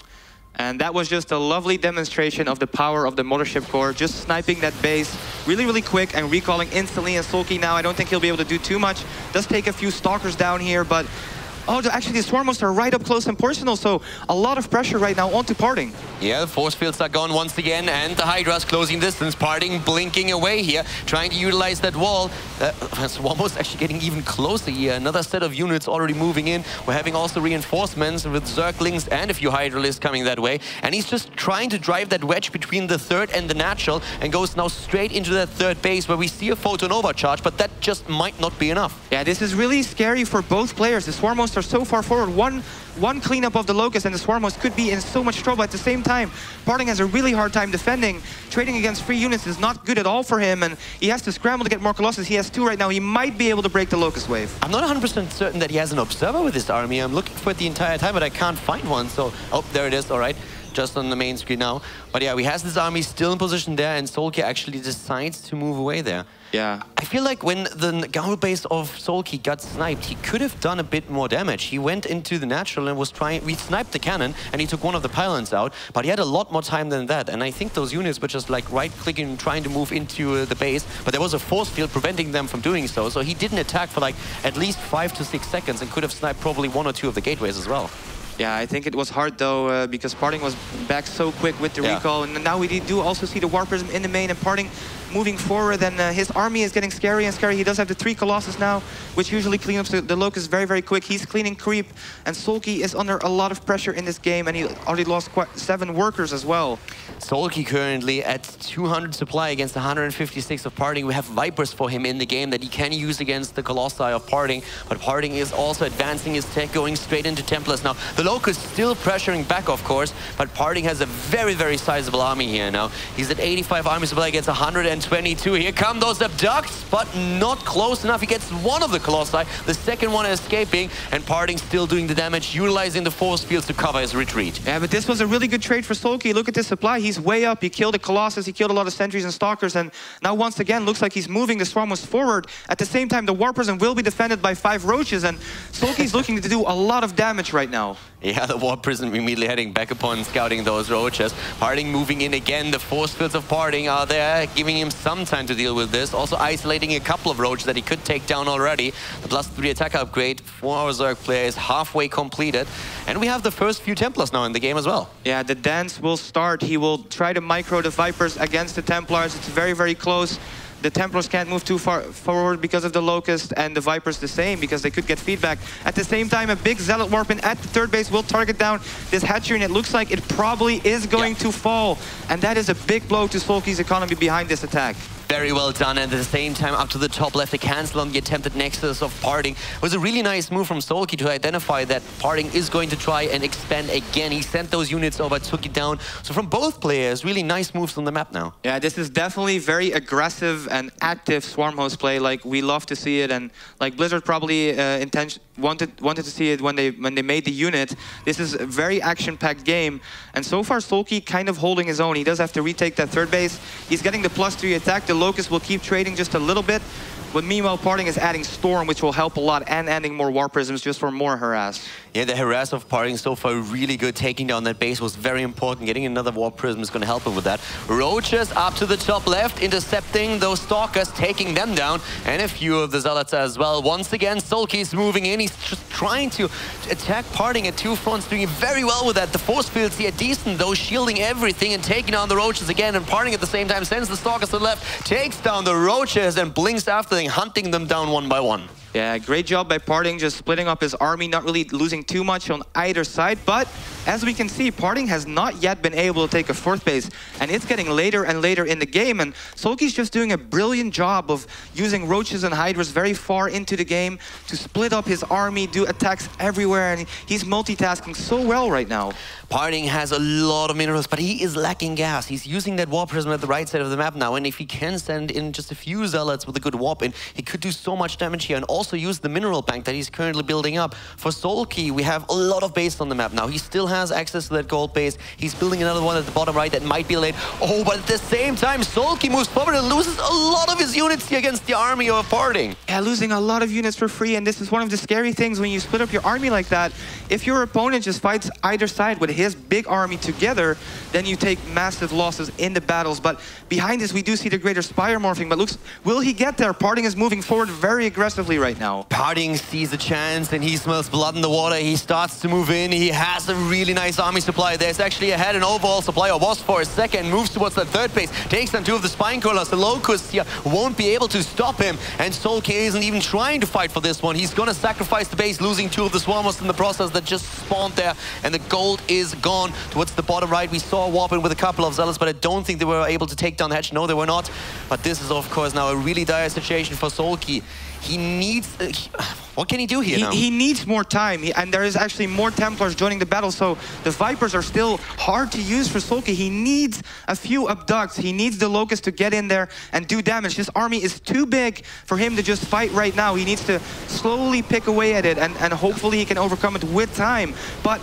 And that was just a lovely demonstration of the power of the Mothership Core, just sniping that base really, really quick and recalling instantly. And Soulkey now, I don't think he'll be able to do too much. Does take a few Stalkers down here, but Oh, actually, the Swarmos are right up close and personal, so a lot of pressure right now onto Parting. Yeah, the force fields are gone once again, and the Hydra's closing distance. Parting blinking away here, trying to utilize that wall. Swarmos actually getting even closer here. Another set of units already moving in. We're having also reinforcements with Zerglings and a few Hydralisks coming that way. And he's just trying to drive that wedge between the third and the natural, and goes now straight into that third base where we see a photon overcharge, but that just might not be enough. Yeah, this is really scary for both players. The Swarmos are so far forward. One cleanup of the Locust and the Swarmos could be in so much trouble. At the same time, Parting has a really hard time defending. Trading against free units is not good at all for him, and he has to scramble to get more Colossus. He has 2 right now. He might be able to break the Locust wave. I'm not 100% certain that he has an observer with his army. I'm looking for it the entire time, but I can't find one. So, oh, there it is. All right. Just on the main screen now. But yeah, we have this army still in position there, and Soulkey actually decides to move away there. Yeah. I feel like when the Gaul base of Soulkey got sniped, he could have done a bit more damage. He went into the natural and was trying... We sniped the cannon, and he took one of the pylons out, but he had a lot more time than that. And I think those units were just like right-clicking and trying to move into the base, but there was a force field preventing them from doing so. So he didn't attack for like at least 5 to 6 seconds and could have sniped probably 1 or 2 of the gateways as well. Yeah, I think it was hard though, because Parting was back so quick with the recall, and now we do also see the War Prism in the main, and Parting moving forward, and his army is getting scary and scary. He does have the 3 Colossus now, which usually cleans up the Locust very, very quick. He's cleaning creep, and Soulkey is under a lot of pressure in this game, and he already lost 7 workers as well. Soulkey currently at 200 supply against 156 of Parting. We have Vipers for him in the game that he can use against the Colossi of Parting, but Parting is also advancing his tech, going straight into Templars now. The Locust still pressuring back, of course, but Parting has a very, very sizable army here now. He's at 85 army supply against 122. Here come those abducts, but not close enough. He gets one of the Colossi, the second one escaping, and Parting still doing the damage, utilizing the force fields to cover his retreat. Yeah, but this was a really good trade for Soulkey. Look at this supply. He's way up. He killed a Colossus. He killed a lot of sentries and stalkers, and now once again looks like he's moving the Swarmos forward. At the same time, the War Prism will be defended by 5 roaches, and Soulkey's looking to do a lot of damage right now. Yeah, the War Prism immediately heading back upon scouting those roaches. Parting moving in again. The force fields of Parting are there, giving him some time to deal with this. Also isolating a couple of roaches that he could take down already. The +3 attack upgrade for our Zerg player is halfway completed. And we have the first few Templars now in the game as well. Yeah, the dance will start. He will try to micro the Vipers against the Templars. It's very, very close. The Templars can't move too far forward because of the Locust, and the Vipers the same because they could get feedback. At the same time, a big Zealot Warpin at the third base will target down this hatchery, and it looks like it probably is going to fall. And that is a big blow to Soulkey's economy behind this attack. Very well done, and at the same time up to the top left, a cancel on the attempted nexus of Parting. It was a really nice move from Soulkey to identify that Parting is going to try and expand again. He sent those units over, took it down. So from both players, really nice moves on the map now. Yeah, this is definitely very aggressive and active Swarm host play. Like, we love to see it, and like Blizzard probably wanted to see it when they made the unit. This is a very action-packed game, and so far Soulkey kind of holding his own. He does have to retake that third base. He's getting the +3 attack. The Locust will keep trading just a little bit, but meanwhile Parting is adding Storm, which will help a lot, and adding more War Prisms just for more harass. Yeah, the harass of Parting so far really good. Taking down that base was very important. Getting another War Prism is going to help him with that. Roaches up to the top left, intercepting those Stalkers, taking them down, and a few of the Zealots as well. Once again, Soulkey's moving in. He's just trying to attack Parting at 2 fronts, doing very well with that. The force fields here decent, though, shielding everything and taking down the Roaches again. And Parting at the same time sends the Stalkers to the left, takes down the Roaches and blinks after them, hunting them down one by one. Yeah, great job by Parting, just splitting up his army, not really losing too much on either side. But as we can see, Parting has not yet been able to take a 4th base, and it's getting later and later in the game. And Soulkey's just doing a brilliant job of using Roaches and Hydras very far into the game to split up his army, do attacks everywhere, and he's multitasking so well right now. Parting has a lot of minerals, but he is lacking gas. He's using that War Prism at the right side of the map now, and if he can send in just a few Zealots with a good warp in, he could do so much damage here, and also use the mineral bank that he's currently building up. For Soulkey, we have a lot of base on the map now. He still has access to that gold base. He's building another one at the bottom right that might be late. Oh, but at the same time, Soulkey moves forward and loses a lot of his units here against the army of Parting. Yeah, losing a lot of units for free, and this is one of the scary things when you split up your army like that. If your opponent just fights either side with his big army together, then you take massive losses in the battles. But behind this, we do see the greater Spire morphing, but will he get there? Parting is moving forward very aggressively right now. right now. Parting sees a chance and he smells blood in the water. He starts to move in. He has a really nice army supply. There's actually ahead an overall supply, or was for a second. Moves towards that third base. Takes down two of the spine crawlers. The Locusts here won't be able to stop him. And Soulkey isn't even trying to fight for this one. He's going to sacrifice the base, losing two of the Swarmers in the process that just spawned there. And the gold is gone. Towards the bottom right, we saw Warp in with a couple of Zealots, but I don't think they were able to take down the hatch. No, they were not. But this is, of course, now a really dire situation for Soulkey. He needs... what can he do here now? He needs more time, and there is actually more Templars joining the battle, so the Vipers are still hard to use for Soulkey. He needs a few abducts. He needs the Locust to get in there and do damage. This army is too big for him to just fight right now. He needs to slowly pick away at it, and hopefully he can overcome it with time. But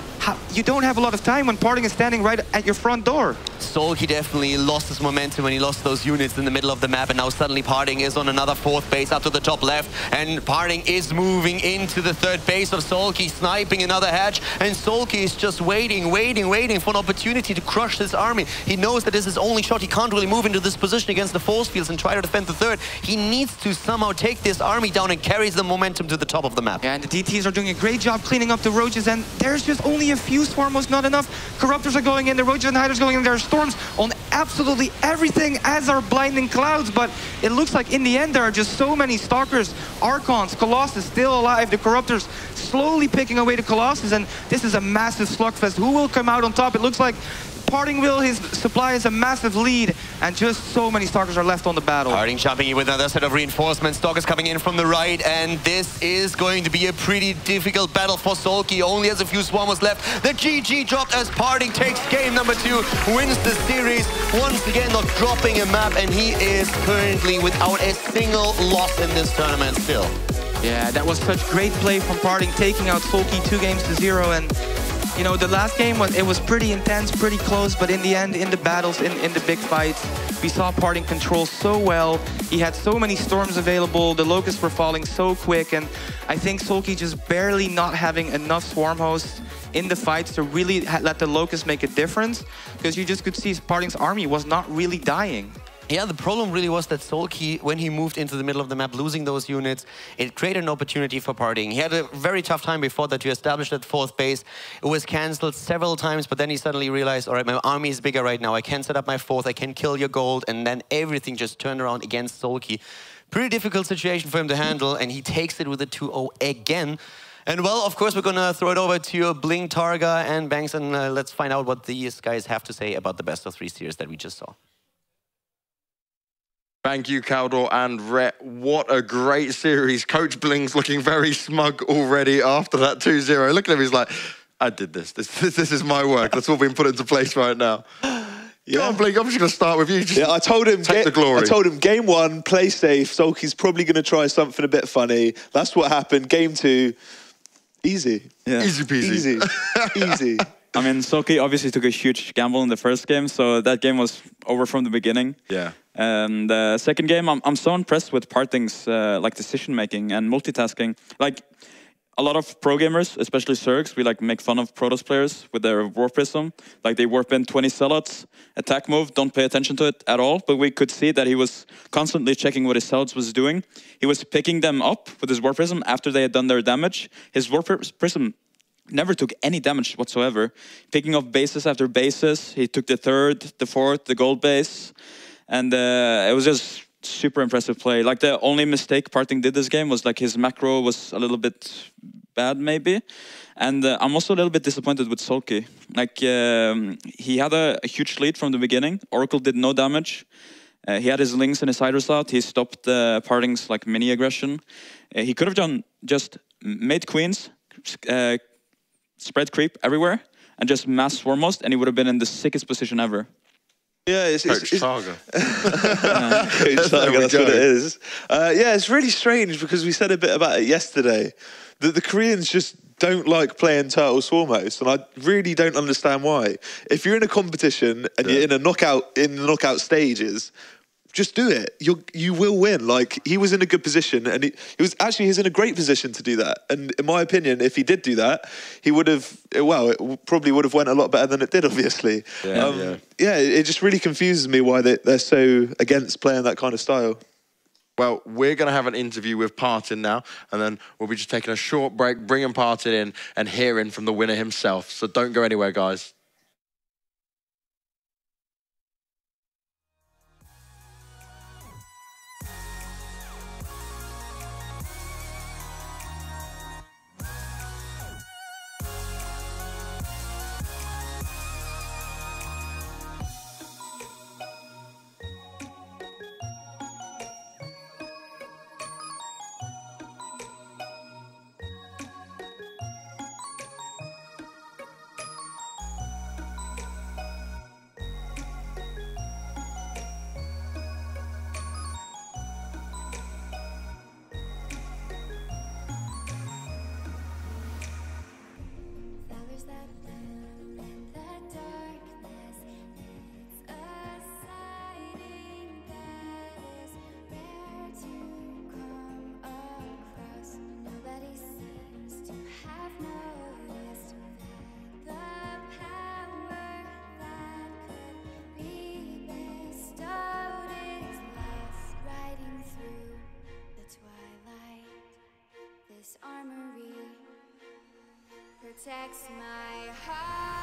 you don't have a lot of time when Parting is standing right at your front door. Soulkey definitely lost his momentum when he lost those units in the middle of the map, and now suddenly Parting is on another fourth base up to the top left, and Parting is moving into the third base of Soulkey, sniping another hatch, and Soulkey is just waiting for an opportunity to crush this army. He knows that this is his only shot. He can't really move into this position against the force fields and try to defend the third. He needs to somehow take this army down and carries the momentum to the top of the map. Yeah, and the DTs are doing a great job cleaning up the roaches, and there's just only a few Swarmos, not enough. Corruptors are going in, the roaches and hiders going in, there are storms on absolutely everything, as are blinding clouds, but it looks like in the end there are just so many Stalkers, Archons, Colossus still alive, the Corruptors slowly picking away the Colossus, and this is a massive slugfest. Who will come out on top? It looks like Parting will, his supply is a massive lead, and just so many Stalkers are left on the battle. Parting jumping in with another set of reinforcements. Stalkers coming in from the right, and this is going to be a pretty difficult battle for Soulkey. Only has a few Swarmers left. The GG dropped as Parting takes game number 2, wins the series. Once again, not dropping a map, and he is currently without a single loss in this tournament still. Yeah, that was such great play from Parting, taking out Soulkey 2-0, and you know, the last game, it was pretty intense, pretty close, but in the end, in the battles, in the big fights, we saw Parting control so well. He had so many storms available, the Locusts were falling so quick, and I think Soulkey just barely not having enough Swarm hosts in the fights to really let the Locusts make a difference, because you just could see Parting's army was not really dying. Yeah, the problem really was that Soulkey, when he moved into the middle of the map, losing those units, it created an opportunity for Parting. He had a very tough time before that to establish that fourth base. It was cancelled several times, but then he suddenly realized, all right, my army is bigger right now. I can set up my fourth, I can kill your gold, and then everything just turned around against Soulkey. Pretty difficult situation for him to handle, and he takes it with a 2-0 again. And well, of course, we're going to throw it over to Bling, Targa, and Banks, and let's find out what these guys have to say about the best of 3 series that we just saw. Thank you, Caldor and Rhett. What a great series. Coach Bling's looking very smug already after that 2-0. Look at him, he's like, I did this. This is my work. That's all being put into place right now. Yeah. Go on, Bling, I'm just going to start with you. Just I told him, take the glory. I told him, game 1, play safe. Soulkey's probably going to try something a bit funny. That's what happened. Game 2, easy. Yeah. Easy peasy. Easy. Easy. I mean, Soulkey obviously took a huge gamble in the first game, so that game was over from the beginning. Yeah. And the second game, I'm so impressed with Parting's like decision making and multitasking. Like a lot of pro gamers, especially Zergs, we like make fun of Protoss players with their warp prism. Like they warp in 20 zealots, attack move, don't pay attention to it at all. But we could see that he was constantly checking what his zealots was doing. He was picking them up with his warp prism after they had done their damage. His warp prism never took any damage whatsoever. Picking up bases after bases. He took the third, the fourth, the gold base. And it was just super impressive play. Like the only mistake Parting did this game was like his macro was a little bit bad maybe. And I'm also a little bit disappointed with Soulkey. Like he had a huge lead from the beginning. Oracle did no damage. He had his links and his hiders out. He stopped Parting's like mini aggression. He could have done just made queens, spread creep everywhere, and just mass swarmmost, and he would have been in the sickest position ever. Yeah, it's Targa. Coach Targa, that's what it is. Yeah, it's really strange because we said a bit about it yesterday. That the Koreans just don't like playing Turtle Swarm host, and I really don't understand why. If you're in a competition and you're in the knockout stages, just do it. You will win. Like, he was in a good position, and he's in a great position to do that. And in my opinion, if he did do that, he would have, well, it probably would have went a lot better than it did, obviously. Yeah, it just really confuses me why they're so against playing that kind of style. Well, we're going to have an interview with Partin now, and then we'll be just taking a short break, bringing Partin in and hearing from the winner himself. So don't go anywhere, guys. Armory protects my heart.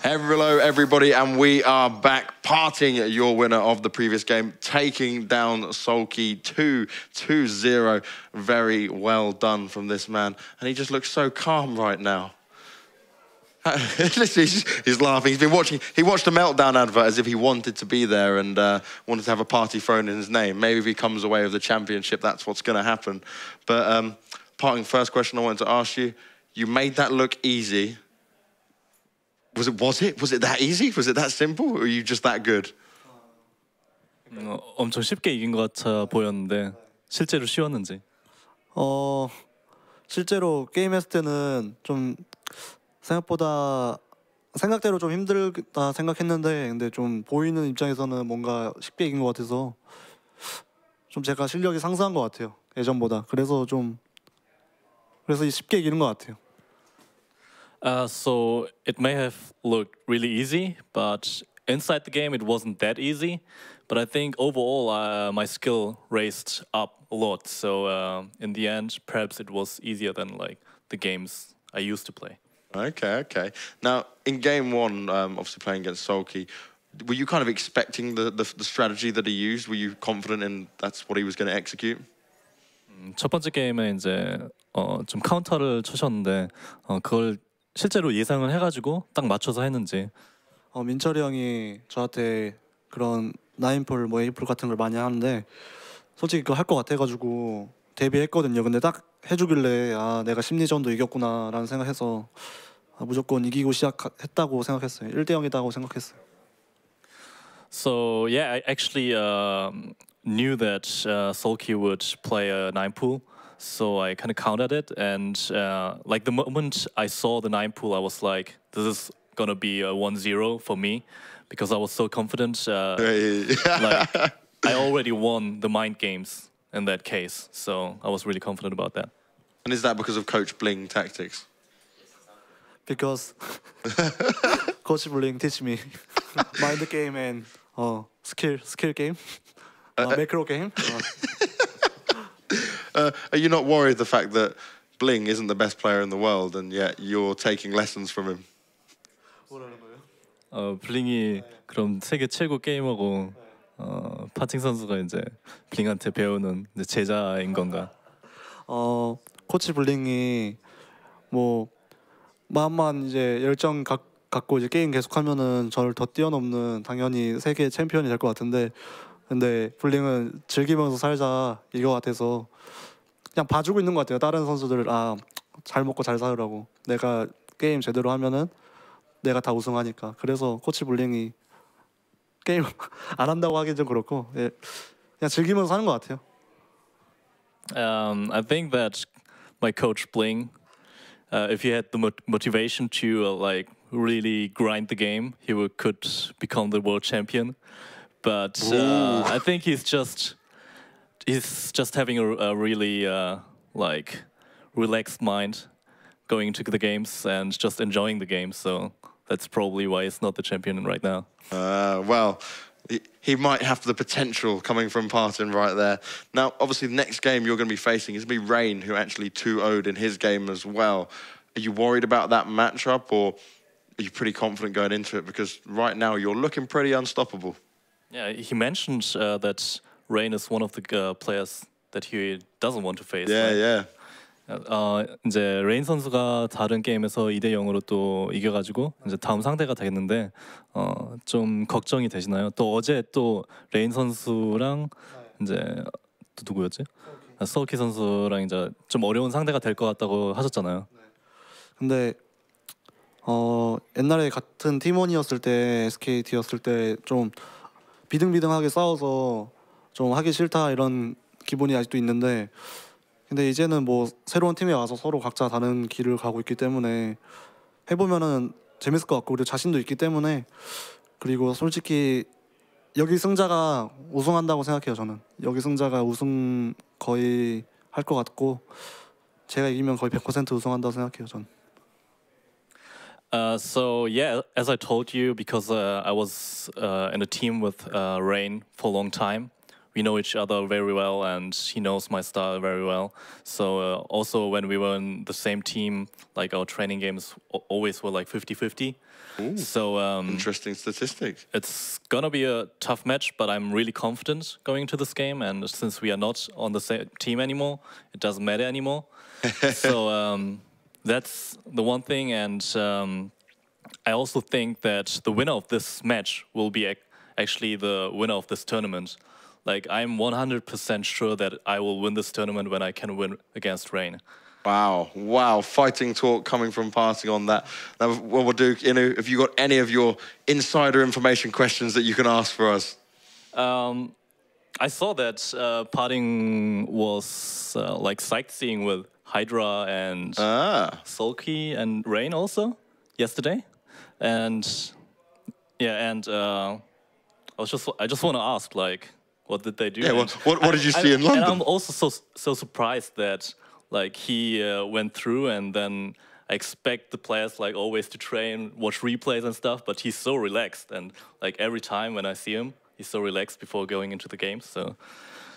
Hello, everybody, and we are back. Parting, your winner of the previous game, taking down Soulkey 2-0. Very well done from this man. And he just looks so calm right now. Listen, he's laughing. He's been watching. He watched a Meltdown advert as if he wanted to be there and wanted to have a party thrown in his name. Maybe if he comes away with the championship, that's what's going to happen. But Parting, first question I wanted to ask you. You made that look easy. Was it that easy? Was it that simple? Or are you just that good? 엄청 쉽게 이긴 것 같아 보였는데 실제로 쉬웠는지? 실제로 게임했을 때는 좀 생각대로 좀 힘들다 생각했는데 근데 좀 보이는 입장에서는 뭔가 쉽게 이긴 것 같아서 좀 제가 실력이 상승한 것 같아요. 예전보다. 그래서 쉽게 이기는 것 같아요. So it may have looked really easy, but inside the game, it wasn't that easy. But I think overall, my skill raised up a lot. So in the end, perhaps it was easier than like the games I used to play. Okay. Now, in game one, obviously playing against Soulkey, were you kind of expecting the strategy that he used? Were you confident in that's what he was going to execute? 첫 번째 게임에 이제 좀 카운터를 쳐셨는데 그걸 실제로 예상을 해가지고 딱 맞춰서 했는지. 민철이 형이 저한테 그런 나인풀 뭐 에이풀 같은 걸 많이 하는데 솔직히 그거 할 것 같아가지고 데뷔했거든요. 근데 딱 해주길래 아 내가 심리전도 이겼구나라는 생각해서 무조건 이기고 시작했다고 생각했어요. 1대 0이다고 생각했어요. So yeah, I actually knew that Soulkey would play a 9-pool, so I kind of counted it. And like the moment I saw the 9-pool, I was like, this is gonna be a 1-0 for me, because I was so confident. Like I already won the mind games in that case, so I was really confident about that. And is that because of Coach Bling tactics? Because Coach Bling teach me mind game and skill game, macro game. Are you not worried the fact that Bling isn't the best player in the world and yet you're taking lessons from him? 블링이 그럼 세계 최고 게이머고 파칭 선수가 이제 블링한테 배우는 이제 제자인 건가? 코치 블링이 뭐 마음만 이제 열정 갖고 이제 게임 계속하면은 저를 더 뛰어넘는 당연히 세계 챔피언이 될 것 같은데 근데 블링은 즐기면서 살자 이거 같아서 그냥 봐주고 있는 것 같아요. 다른 선수들 잘 먹고 잘 살으라고 내가 게임 제대로 하면은 내가 다 우승하니까 그래서 코치 블링이 게임 안 한다고 하긴 좀 그렇고 그냥 즐기면서 사는 것 같아요. I think that my coach Bling, if he had the motivation to like really grind the game, could become the world champion. But I think he's just having a really like relaxed mind going into the games and just enjoying the game. So that's probably why he's not the champion right now. Well, he might have the potential coming from Parton right there. Now, obviously, the next game you're going to be facing is going to be Rain, who actually 2-0'd in his game as well. Are you worried about that matchup, or are you pretty confident going into it? Because right now you're looking pretty unstoppable. Yeah, he mentioned that Rain is one of the players that he doesn't want to face. Yeah. 이제 레인 선수가 다른 게임에서 2대 0으로 또 이겨가지고 이제 다음 상대가 되겠는데 좀 걱정이 되시나요? 또 어제 또 레인 선수랑 이제 또 누구였지? 소울키 선수랑 이제 좀 어려운 상대가 될 것 같다고 하셨잖아요. 근데 옛날에 같은 팀원이었을 때 SKT였을 때 좀 비등비등하게 싸워서 좀 하기 싫다 이런 기분이 아직도 있는데. 근데 이제는 뭐 새로운 팀에 와서 서로 각자 다른 길을 가고 있기 때문에 해보면은 재밌을 것 같고 그리고 자신도 있기 때문에 그리고 솔직히 여기 승자가 우승한다고 생각해요. 저는 여기 승자가 우승 거의 할 것 같고 제가 이기면 거의 100% 우승한다고 생각해요. 저는. So yeah, as I told you, because I was in a team with Rain for a long time. We know each other very well, and he knows my style very well. So also when we were in the same team, like our training games always were like 50-50. So interesting statistics. It's gonna be a tough match, but I'm really confident going into this game. And since we are not on the same team anymore, it doesn't matter anymore. So that's the one thing. And I also think that the winner of this match will be actually the winner of this tournament. Like, I'm 100% sure that I will win this tournament when I can win against Rain. Wow. Fighting talk coming from Parting on that. Now, what we'll do, Inu, if you got any of your insider information questions that you can ask for us. I saw that Parting was like sightseeing with Hydra and Soulkey and Rain also yesterday. And yeah, and I just want to ask, like, what did they do? Yeah, what did you see in London? And I'm also so surprised that like he went through, and then I expect the players like always to train, watch replays and stuff, but he's so relaxed, and like every time when I see him, he's so relaxed before going into the games. So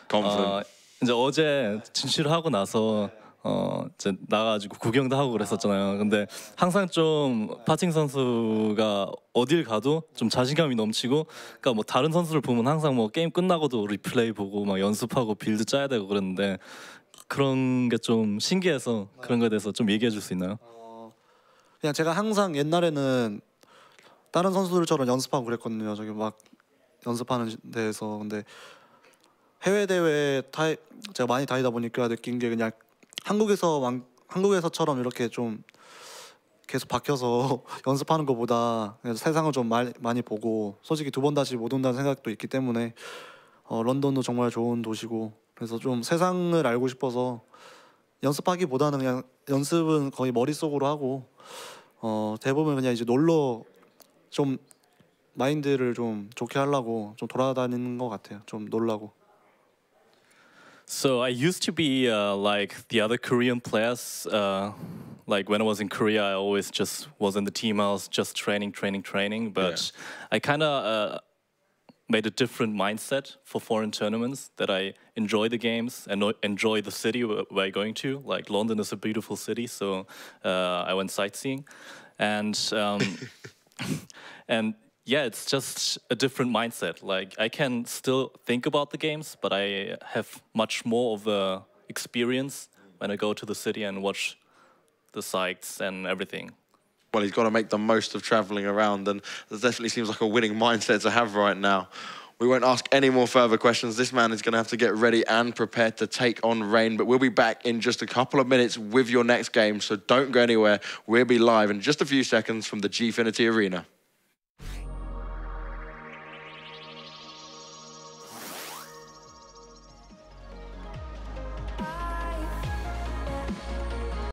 Confident. 이제 어제 진출하고 나서 이제 나가지고 구경도 하고 그랬었잖아요. 근데 항상 좀 파칭 선수가 어딜 가도 좀 자신감이 넘치고, 그러니까 뭐 다른 선수를 보면 항상 뭐 게임 끝나고도 리플레이 보고 막 연습하고 빌드 짜야 되고 그랬는데 그런 게 좀 신기해서 그런 거에 대해서 좀 얘기해 줄 수 있나요? 그냥 제가 항상 옛날에는 다른 선수들처럼 연습하고 그랬거든요. 저기 막 연습하는 데에서. 근데 해외 대회 제가 많이 다니다 보니까 느낀 게 그냥 한국에서처럼 이렇게 좀 계속 박혀서 연습하는 것보다 그냥 세상을 좀 많이 보고, 솔직히 두 번 다시 못 온다는 생각도 있기 때문에 런던도 정말 좋은 도시고, 그래서 좀 세상을 알고 싶어서 연습하기보다는 그냥 연습은 거의 머릿속으로 하고 대부분 그냥 이제 놀러 좀 마인드를 좀 좋게 하려고 좀 돌아다니는 것 같아요. 좀 놀라고. So I used to be like the other Korean players. Like when I was in Korea, I always just was in the team. I was just training. But I kind of made a different mindset for foreign tournaments, that I enjoy the games and enjoy the city where I'm going to. Like London is a beautiful city, so I went sightseeing, and and yeah, it's just a different mindset. Like I can still think about the games, but I have much more of a experience when I go to the city and watch the sights and everything. Well, he's got to make the most of travelling around, and that definitely seems like a winning mindset to have right now. We won't ask any more further questions. This man is going to have to get ready and prepared to take on Rain, but we'll be back in just a couple of minutes with your next game, so don't go anywhere. We'll be live in just a few seconds from the Gfinity Arena.